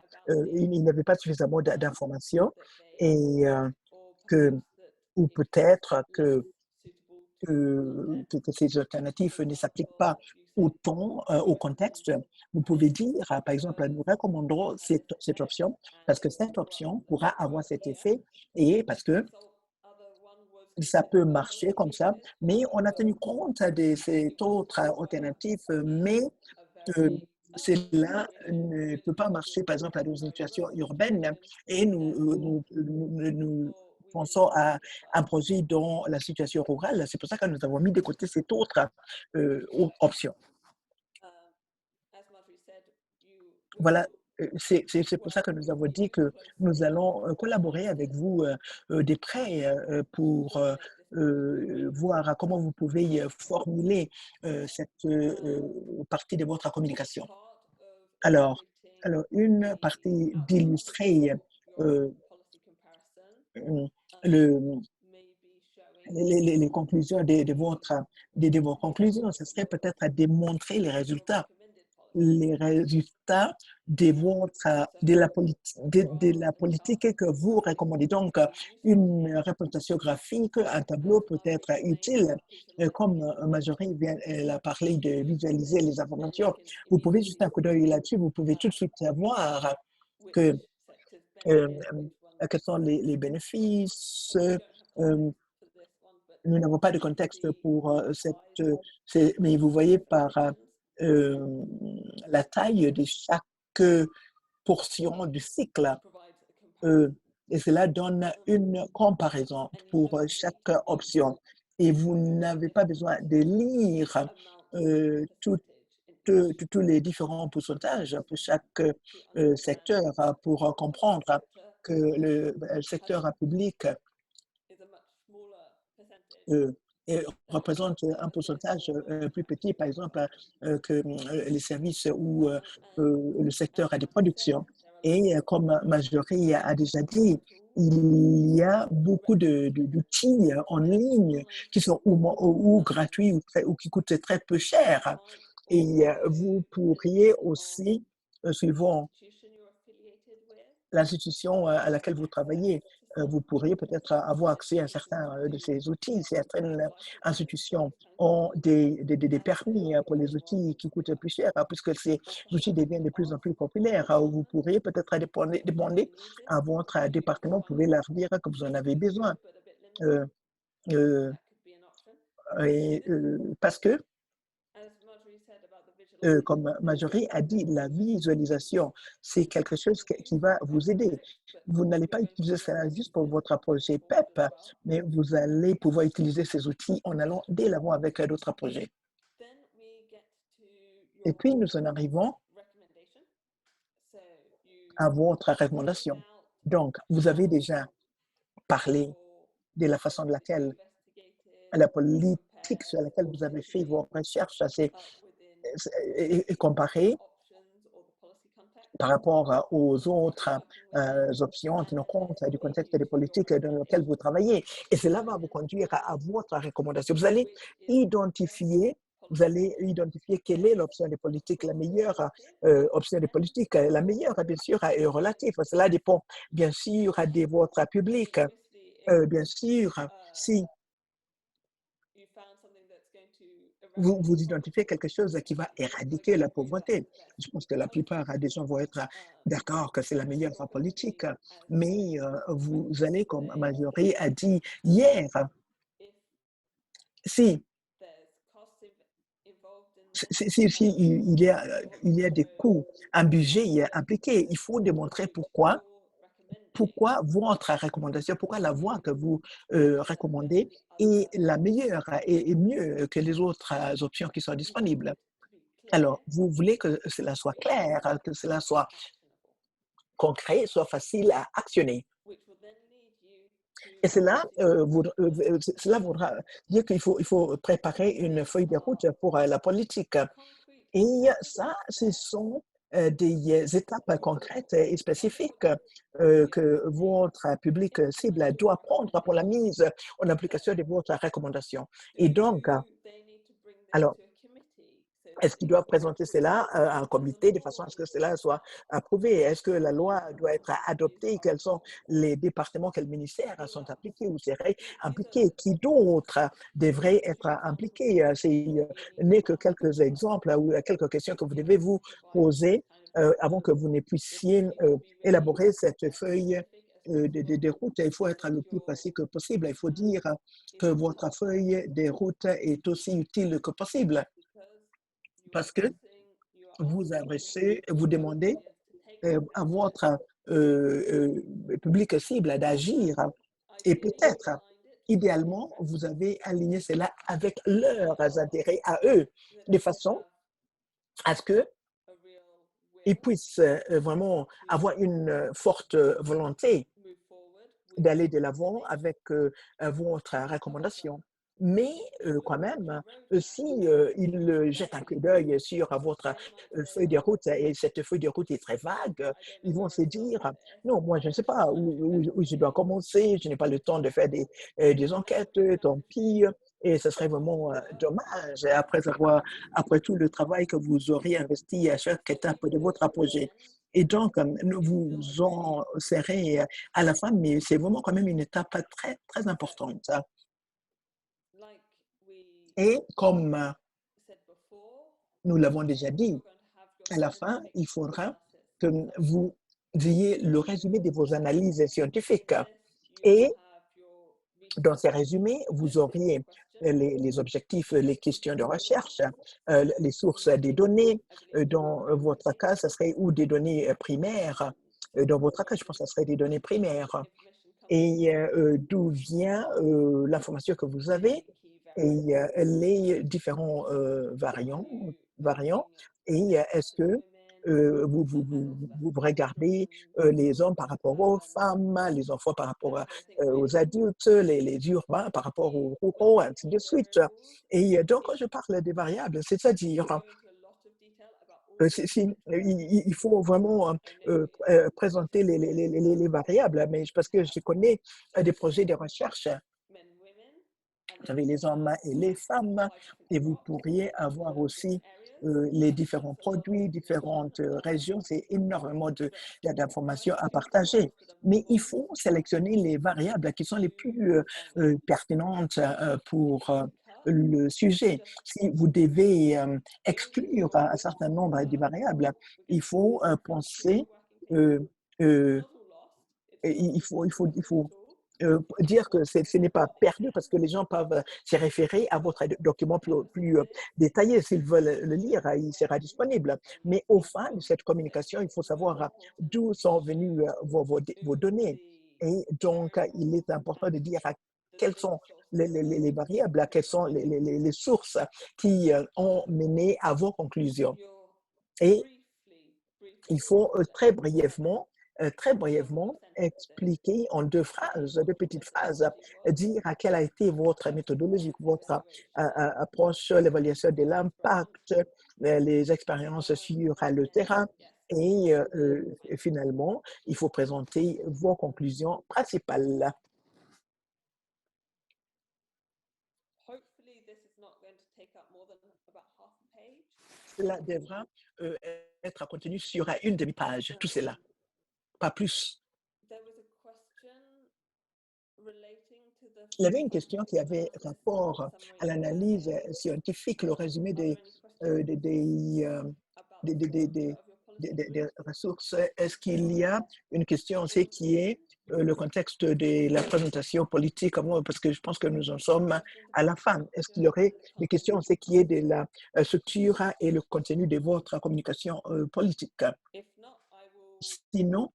n'y avait pas suffisamment d'informations, et ou peut-être que ces alternatives ne s'appliquent pas autant au contexte. Vous pouvez dire, par exemple, nous recommandons cette option parce que cette option pourra avoir cet effet et parce que ça peut marcher comme ça, mais on a tenu compte de cette autre alternative, mais cela ne peut pas marcher, par exemple, dans une situation urbaine et nous pensons à un projet dans la situation rurale. C'est pour ça que nous avons mis de côté cette autre option. Voilà, c'est pour ça que nous avons dit que nous allons collaborer avec vous de près pour voir comment vous pouvez formuler cette partie de votre communication. Alors une partie d'illustrer les conclusions de vos conclusions, ce serait peut-être à démontrer les résultats de la politique que vous recommandez. Donc, une représentation graphique, un tableau peut être utile. Comme Marjorie elle a parlé de visualiser les informations, vous pouvez juste un coup d'œil là-dessus, vous pouvez tout de suite savoir quels sont les bénéfices. Nous n'avons pas de contexte pour mais vous voyez par la taille de chaque portion du cycle. Et cela donne une comparaison pour chaque option. et vous n'avez pas besoin de lire tous les différents pourcentages pour chaque secteur pour comprendre que le secteur public représente un pourcentage plus petit, par exemple, que les services ou le secteur de production. Et comme Marjorie a déjà dit, il y a beaucoup d'outils en ligne qui sont ou gratuits ou qui coûtent très peu cher. Et vous pourriez aussi, suivant l'institution à laquelle vous travaillez, vous pourriez peut-être avoir accès à certains de ces outils. Certaines institutions ont des permis pour les outils qui coûtent plus cher, puisque ces outils deviennent de plus en plus populaires. Vous pourriez peut-être demander à votre département, vous pouvez leur dire que vous en avez besoin. Parce que comme Marjorie a dit, la visualisation, c'est quelque chose qui va vous aider. Vous n'allez pas utiliser cela juste pour votre projet PEP, mais vous allez pouvoir utiliser ces outils en allant dès l'avant avec d'autres projets. Et puis, nous en arrivons à votre recommandation. Donc, vous avez déjà parlé de la façon de laquelle la politique sur laquelle vous avez fait vos recherches, et comparé par rapport aux autres options en tenant compte du contexte des politiques dans lequel vous travaillez. Et cela va vous conduire à votre recommandation. Vous allez identifier quelle est l'option de politique, la meilleure option de politique. La meilleure, bien sûr, est relative. Cela dépend, bien sûr, de votre public. Bien sûr, si vous identifiez quelque chose qui va éradiquer la pauvreté. Je pense que la plupart des gens vont être d'accord que c'est la meilleure politique, mais vous allez, comme Marjorie a dit hier, si il y a des coûts, un budget impliqué, il faut démontrer pourquoi votre recommandation, pourquoi la voie que vous recommandez est la meilleure et mieux que les autres options qui sont disponibles. Alors, vous voulez que cela soit clair, que cela soit concret, soit facile à actionner. Et cela voudra dire qu'il faut préparer une feuille de route pour la politique. Et ça, ce sont des étapes concrètes et spécifiques que votre public cible doit prendre pour la mise en application de votre recommandation. Et donc, alors, est-ce qu'ils doivent présenter cela à un comité de façon à ce que cela soit approuvé? Est-ce que la loi doit être adoptée? Quels sont les départements, quels ministères sont impliqués ou seraient impliqués? Qui d'autres devraient être impliqués? Ce n'est que quelques exemples ou quelques questions que vous devez vous poser avant que vous ne puissiez élaborer cette feuille de route. Il faut être le plus précis que possible. Il faut dire que votre feuille de route est aussi utile que possible. Parce que vous demandez à votre public cible d'agir et peut-être, idéalement, vous avez aligné cela avec leurs intérêts à eux, de façon à ce qu'ils puissent vraiment avoir une forte volonté d'aller de l'avant avec votre recommandation. Mais quand même, si ils jettent un coup d'œil sur votre feuille de route et cette feuille de route est très vague, ils vont se dire « Non, moi, je ne sais pas où je dois commencer, je n'ai pas le temps de faire des enquêtes, tant pis. » Et ce serait vraiment dommage après tout le travail que vous auriez investi à chaque étape de votre projet. Et donc, vous en serez à la fin, mais c'est vraiment quand même une étape très, très importante. Et comme nous l'avons déjà dit, à la fin, il faudra que vous ayez le résumé de vos analyses scientifiques. Et dans ces résumés, vous auriez les objectifs, les questions de recherche, les sources des données. Dans votre cas, ce serait ou des données primaires. Dans votre cas, je pense que ce serait des données primaires. Et d'où vient l'information que vous avez et les différents variants et est-ce que vous regardez les hommes par rapport aux femmes, les enfants par rapport aux adultes, les urbains par rapport aux ruraux, ainsi de suite. Et donc, quand je parle des variables, c'est-à-dire il faut vraiment présenter les variables, mais parce que je connais des projets de recherche avec les hommes et les femmes, et vous pourriez avoir aussi les différents produits, différentes régions. C'est énormément d'informations à partager. Mais il faut sélectionner les variables qui sont les plus pertinentes pour le sujet. Si vous devez exclure un certain nombre de variables, il faut penser, il faut dire que ce n'est pas perdu parce que les gens peuvent se référer à votre document plus détaillé. S'ils veulent le lire, il sera disponible. Mais au fin de cette communication, il faut savoir d'où sont venues vos données. Et donc, il est important de dire quelles sont les variables, quelles sont les sources qui ont mené à vos conclusions. Et il faut très brièvement expliquer en deux petites phrases, dire à quelle a été votre méthodologie, votre approche, l'évaluation de l'impact, les expériences sur le terrain. Et finalement, il faut présenter vos conclusions principales. Cela devra être contenu sur une demi-page, tout cela, pas plus. Il y avait une question qui avait rapport à l'analyse scientifique, le résumé des ressources. Est-ce qu'il y a une question aussi qui est le contexte de la présentation politique, parce que je pense que nous en sommes à la fin. Est-ce qu'il y aurait des questions aussi qui est de la structure et le contenu de votre communication politique? Sinon,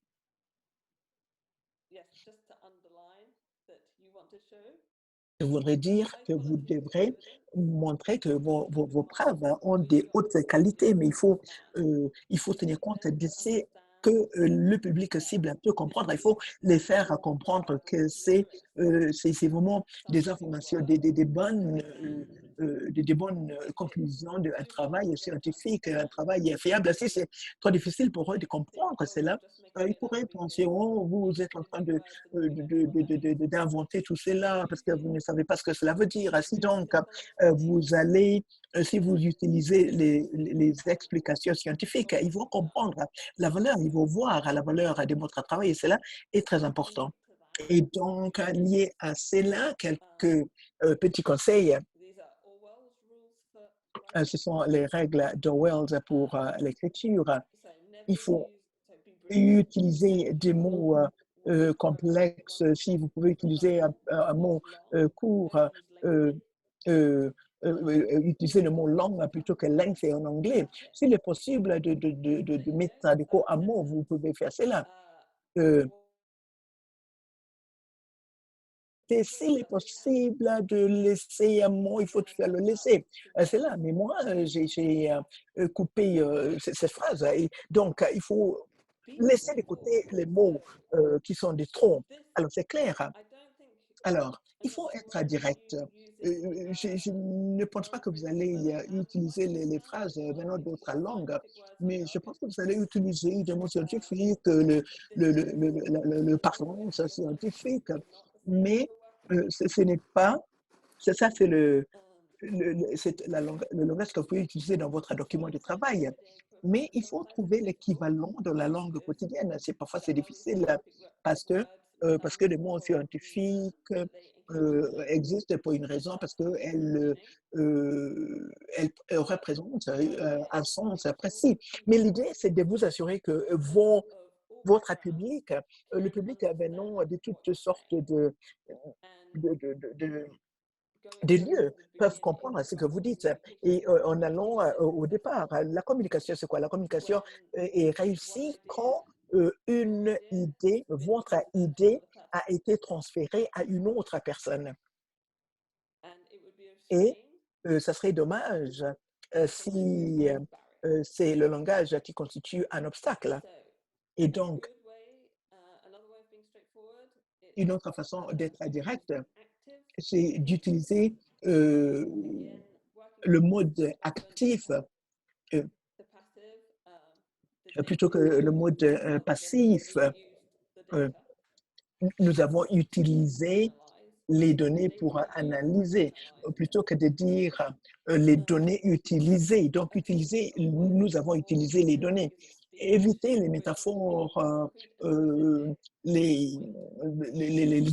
je voudrais dire que vous devrez montrer que vos preuves ont des hautes qualités, mais il faut tenir compte de ce que le public cible peut comprendre. Il faut les faire comprendre que c'est vraiment des informations, des bonnes conclusions d'un travail scientifique, un travail fiable. Si c'est trop difficile pour eux de comprendre cela, ils pourraient penser, oh, vous êtes en train d'inventer tout cela parce que vous ne savez pas ce que cela veut dire. Si donc, si vous utilisez les explications scientifiques, ils vont comprendre la valeur, ils vont voir la valeur de votre travail et cela est très important. Et donc, lié à cela, quelques petits conseils. Ce sont les règles d'Orwell pour l'écriture. Il faut utiliser des mots complexes. Si vous pouvez utiliser un mot court, utiliser le mot long plutôt que length en anglais. S'il est possible de mettre des cours à mots, vous pouvez faire cela. S'il est possible de laisser un mot, il faut faire le laisser. C'est là, mais moi, j'ai coupé cette phrase. Et donc, il faut laisser de côté les mots qui sont des troncs. Alors, c'est clair. Alors, il faut être direct. Je ne pense pas que vous allez utiliser les phrases venant d'autres langues, mais je pense que vous allez utiliser des mots scientifiques, le parlant scientifique, mais ce n'est pas, ça c'est le langage que vous pouvez utiliser dans votre document de travail. Mais il faut trouver l'équivalent de la langue quotidienne. Parfois, c'est difficile parce que les mots scientifiques existent pour une raison, parce qu'elles représentent un sens précis. Mais l'idée, c'est de vous assurer que votre public, le public venant de toutes sortes des lieux peuvent comprendre ce que vous dites. Et en allant au départ, la communication, c'est quoi? La communication est réussie quand une idée, votre idée, a été transférée à une autre personne. Et ça serait dommage si c'est le langage qui constitue un obstacle. Et donc, une autre façon d'être direct, c'est d'utiliser le mode actif plutôt que le mode passif. Nous avons utilisé les données pour analyser, plutôt que de dire les données utilisées. Donc, nous avons utilisé les données. Éviter les métaphores, les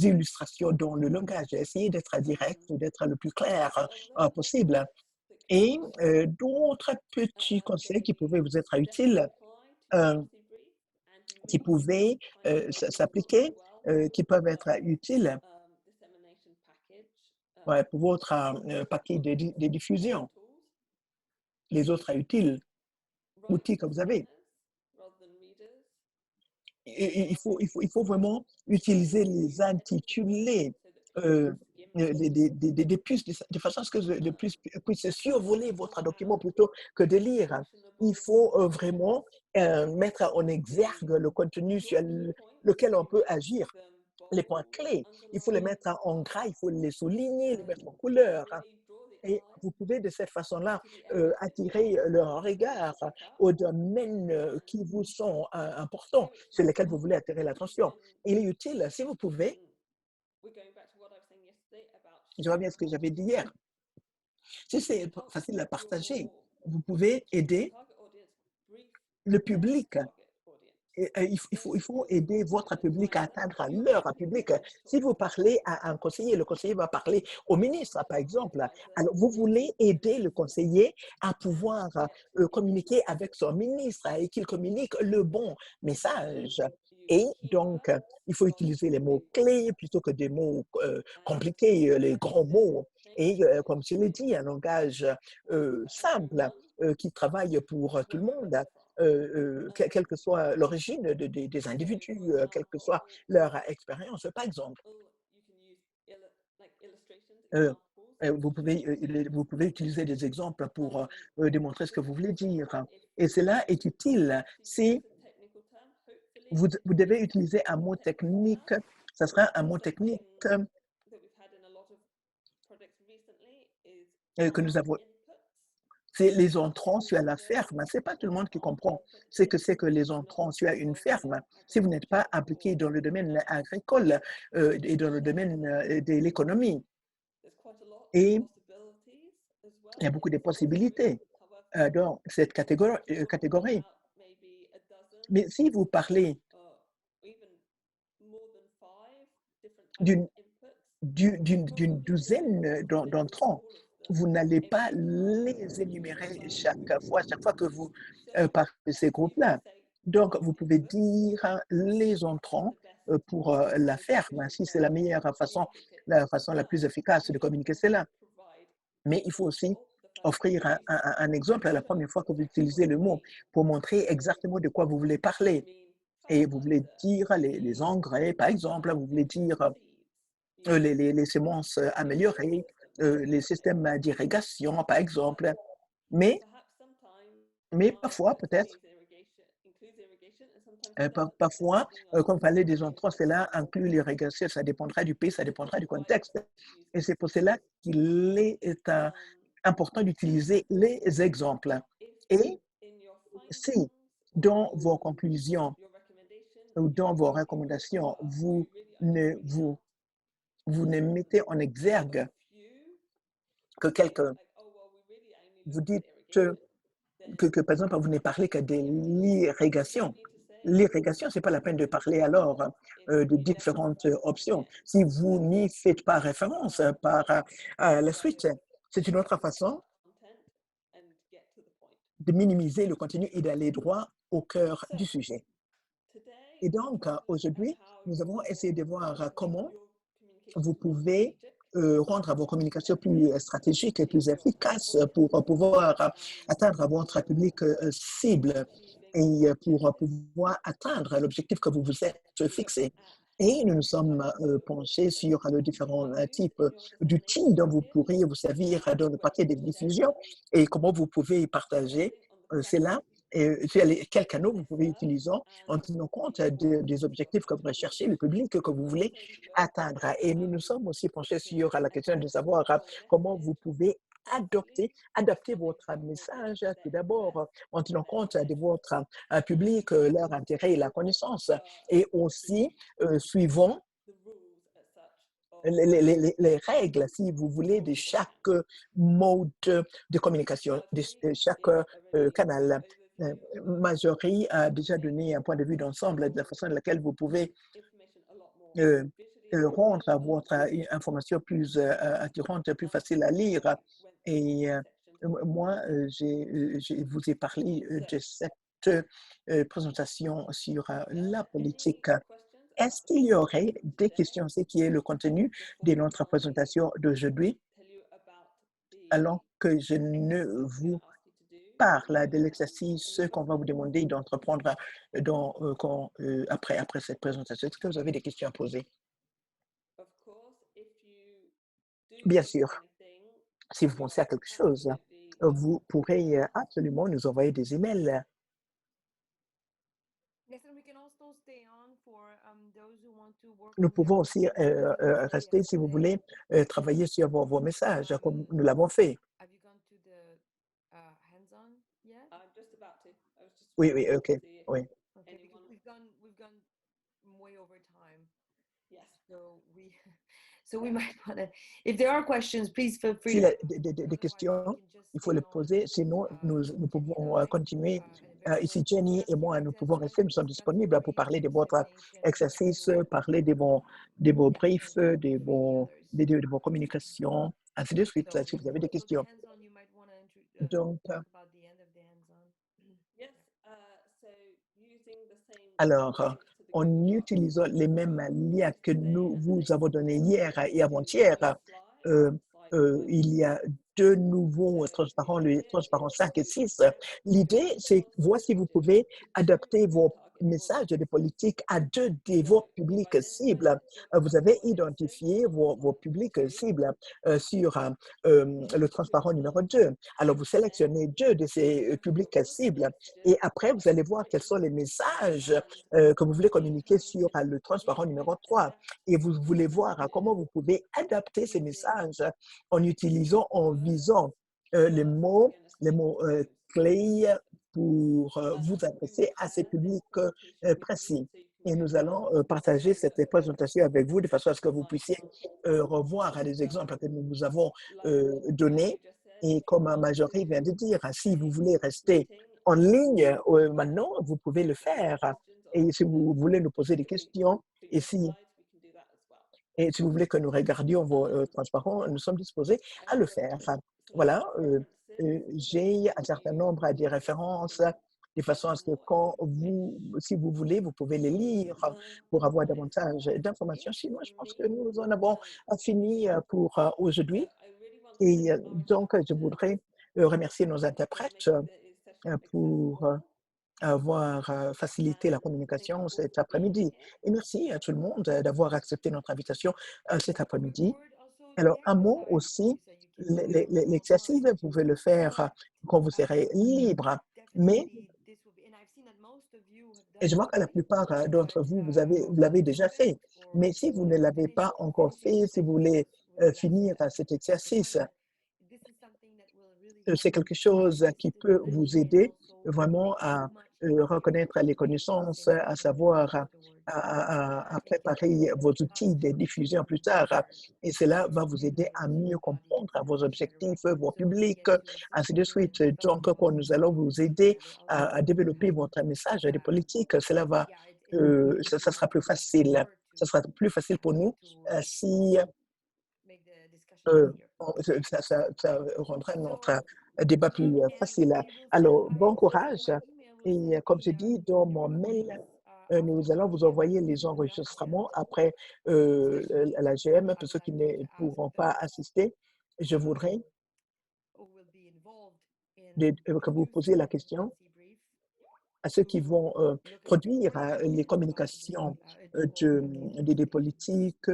illustrations dans le langage. Essayer d'être direct, d'être le plus clair possible. Et d'autres petits conseils qui pouvaient vous être utiles, qui pouvaient s'appliquer, qui peuvent être utiles pour votre paquet de diffusion. Les autres outils que vous avez. Il faut vraiment utiliser les intitulés des puces de façon à ce que les puces puissent survoler votre document plutôt que de lire. Il faut vraiment mettre en exergue le contenu sur lequel on peut agir. Les points clés, il faut les mettre en gras, il faut les souligner, les mettre en couleur. Et vous pouvez de cette façon-là attirer leur regard aux domaines qui vous sont importants, sur lesquels vous voulez attirer l'attention. Il est utile, si vous pouvez, je reviens à ce que j'avais dit hier, si c'est facile à partager, vous pouvez aider le public. Il faut aider votre public à atteindre leur public. Si vous parlez à un conseiller, le conseiller va parler au ministre, par exemple. Alors, vous voulez aider le conseiller à pouvoir communiquer avec son ministre et qu'il communique le bon message. Et donc, il faut utiliser les mots-clés plutôt que des mots compliqués, les grands mots. Et comme je l'ai dit, un langage simple qui travaille pour tout le monde. Quelle que soit l'origine des individus, quelle que soit leur expérience. Par exemple, vous pouvez utiliser des exemples pour démontrer ce que vous voulez dire. Et cela est utile si vous devez utiliser un mot technique. Ça sera un mot technique que nous avons. C'est les entrants sur la ferme. Ce n'est pas tout le monde qui comprend ce que c'est que les entrants sur une ferme. Si vous n'êtes pas impliqué dans le domaine agricole et dans le domaine de l'économie. Et il y a beaucoup de possibilités dans cette catégorie. Mais si vous parlez d'une douzaine d'entrants, vous n'allez pas les énumérer chaque fois que vous parlez de ces groupes-là. Donc, vous pouvez dire les entrants pour la ferme, si c'est la meilleure façon, la plus efficace de communiquer cela. Mais il faut aussi offrir un exemple à la première fois que vous utilisez le mot pour montrer exactement de quoi vous voulez parler. Et vous voulez dire les engrais, par exemple, vous voulez dire les semences améliorées, les systèmes d'irrigation, par exemple. Mais parfois, peut-être, parfois, comme parler des entrants, cela inclut l'irrigation, ça dépendra du pays, ça dépendra du contexte. Et c'est pour cela qu'il est important d'utiliser les exemples. Et si, dans vos conclusions ou dans vos recommandations, vous ne mettez en exergue que vous dites que, par exemple, vous ne parlez que de l'irrigation. L'irrigation, ce n'est pas la peine de parler alors de différentes options. Si vous n'y faites pas référence par la suite, c'est une autre façon de minimiser le contenu et d'aller droit au cœur du sujet. Et donc, aujourd'hui, nous avons essayé de voir comment vous pouvez rendre vos communications plus stratégiques et plus efficaces pour pouvoir atteindre votre public cible et pour pouvoir atteindre l'objectif que vous vous êtes fixé. Et nous nous sommes penchés sur les différents types d'outils dont vous pourriez vous servir dans le paquet de diffusion et comment vous pouvez partager cela. Et quels canaux vous pouvez utiliser en tenant compte des objectifs que vous recherchez, le public que vous voulez atteindre. Et nous nous sommes aussi penchés sur la question de savoir comment vous pouvez adapter votre message tout d'abord en tenant compte de votre public, leur intérêt et la connaissance. Et aussi, suivant les règles, si vous voulez, de chaque mode de communication, de chaque canal. Marjorie a déjà donné un point de vue d'ensemble de la façon dans laquelle vous pouvez rendre votre information plus attirante, plus facile à lire. Et moi, je vous ai parlé de cette présentation sur la politique. Est-ce qu'il y aurait des questions, ce qui est le contenu de notre présentation d'aujourd'hui, alors que je ne vous parle de l'exercice qu'on va vous demander d'entreprendre après cette présentation? Est-ce que vous avez des questions à poser? Bien sûr, si vous pensez à quelque chose, vous pourrez absolument nous envoyer des emails. Nous pouvons aussi rester, si vous voulez, travailler sur vos messages, comme nous l'avons fait. Oui, oui, OK, oui. So we might want to, if there are questions, please feel free. S'il y a des questions, il faut les poser, sinon nous pouvons continuer. Ici, Jenny et moi, nous pouvons rester, nous sommes disponibles pour parler de votre exercice, parler de vos briefs, de vos communications, ainsi de suite, si vous avez des questions. Donc, alors, en utilisant les mêmes liens que nous vous avons donnés hier et avant-hier, il y a deux nouveaux transparents, les transparents 5 et 6. L'idée, c'est voir si vous pouvez adapter vos messages de politique à deux de vos publics cibles. Vous avez identifié vos publics cibles sur le transparent numéro 2. Alors, vous sélectionnez deux de ces publics cibles et après, vous allez voir quels sont les messages que vous voulez communiquer sur le transparent numéro 3. Et vous voulez voir comment vous pouvez adapter ces messages en utilisant, en visant les mots clés pour vous adresser à ces publics précis. Et nous allons partager cette présentation avec vous de façon à ce que vous puissiez revoir les exemples que nous vous avons donnés. Et comme Marjorie vient de dire, si vous voulez rester en ligne maintenant, vous pouvez le faire. Et si vous voulez nous poser des questions, et si vous voulez que nous regardions vos transparents, nous sommes disposés à le faire. Voilà, j'ai un certain nombre de références de façon à ce que si vous voulez, vous pouvez les lire pour avoir davantage d'informations. Sinon, je pense que nous en avons fini pour aujourd'hui. Et donc, je voudrais remercier nos interprètes pour avoir facilité la communication cet après-midi. Et merci à tout le monde d'avoir accepté notre invitation cet après-midi. Alors, un mot aussi, l'exercice, vous pouvez le faire quand vous serez libre, mais et je vois que la plupart d'entre vous, vous l'avez déjà fait. Mais si vous ne l'avez pas encore fait, si vous voulez finir cet exercice, c'est quelque chose qui peut vous aider vraiment à reconnaître les connaissances, à savoir à préparer vos outils de diffusion plus tard. Et cela va vous aider à mieux comprendre vos objectifs, vos publics, ainsi de suite. Donc, quand nous allons vous aider à développer votre message de politique, cela va, ça sera plus facile. Ça sera plus facile pour nous si ça rendra notre débat plus facile. Alors, bon courage. Et comme je dis dans mon mail, nous allons vous envoyer les enregistrements après la GM. Pour ceux qui ne pourront pas assister, je voudrais que vous posiez la question à ceux qui vont produire les communications des politiques,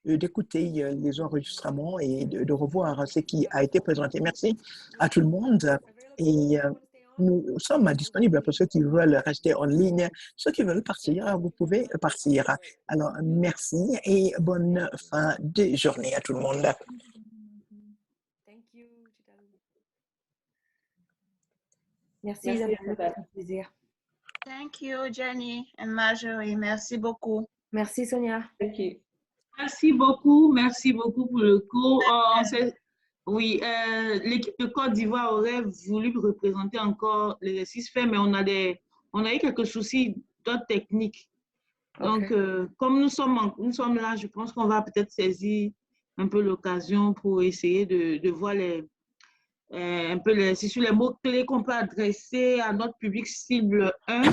d'écouter les enregistrements et de revoir ce qui a été présenté. Merci à tout le monde et nous sommes disponibles pour ceux qui veulent rester en ligne. Ceux qui veulent partir, vous pouvez partir. Alors, merci et bonne fin de journée à tout le monde. Thank you, Chitalu. Merci, Merci, Isabelle, Isabelle. ça fait plaisir. Thank you, Jenny and Marjorie. Merci beaucoup. Merci, Sonia. Thank you. Merci beaucoup pour le cours. Oui, l'équipe de Côte d'Ivoire aurait voulu représenter encore l'exercice fait, mais on a eu quelques soucis d'ordre technique. Donc, comme nous sommes là, je pense qu'on va peut-être saisir un peu l'occasion pour essayer de voir c'est sur les mots-clés qu'on peut adresser à notre public cible 1.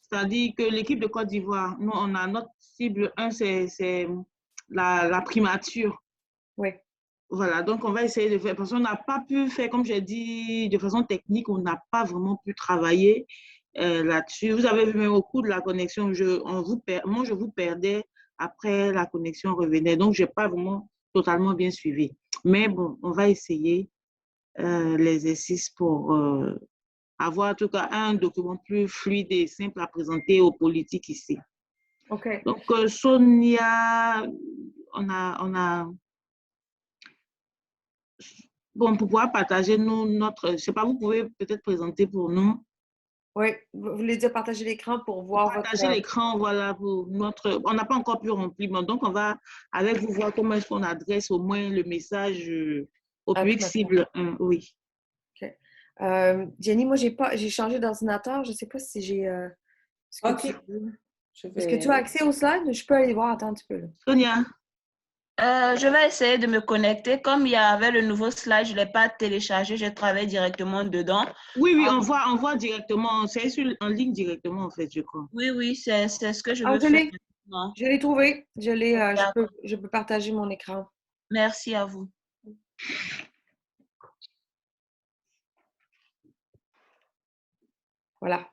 C'est-à-dire que l'équipe de Côte d'Ivoire, nous, on a notre cible 1, c'est la primature. Oui. Voilà, donc on va essayer de faire, parce qu'on n'a pas pu faire, comme j'ai dit, de façon technique, on n'a pas vraiment pu travailler là-dessus. Vous avez vu même au cours de la connexion, moi je vous perdais, après la connexion revenait, donc je n'ai pas vraiment totalement bien suivi. Mais bon, on va essayer l'exercice pour avoir en tout cas un document plus fluide et simple à présenter aux politiques ici. OK. Donc, Sonia, on a bon, pour pouvoir partager notre, je ne sais pas, vous pouvez peut-être présenter pour nous. Oui, vous voulez dire partager l'écran pour voir Partager l'écran, voilà, pour notre, on n'a pas encore pu remplir, donc on va avec vous voir comment est-ce qu'on adresse au moins le message au public cible. Oui. OK. Jenny, moi, j'ai changé d'ordinateur. Je ne sais pas si j'ai... OK. Est-ce que tu as accès aux slides? Je peux aller voir, attends un petit peu. Là. Sonia? Je vais essayer de me connecter. Comme il y avait le nouveau slide, je ne l'ai pas téléchargé, je travaille directement dedans. Oui, on voit directement, c'est en ligne directement, en fait, je crois. Oui, c'est ce que je veux faire maintenant. Je l'ai trouvé. Je peux partager mon écran. Merci à vous. Voilà.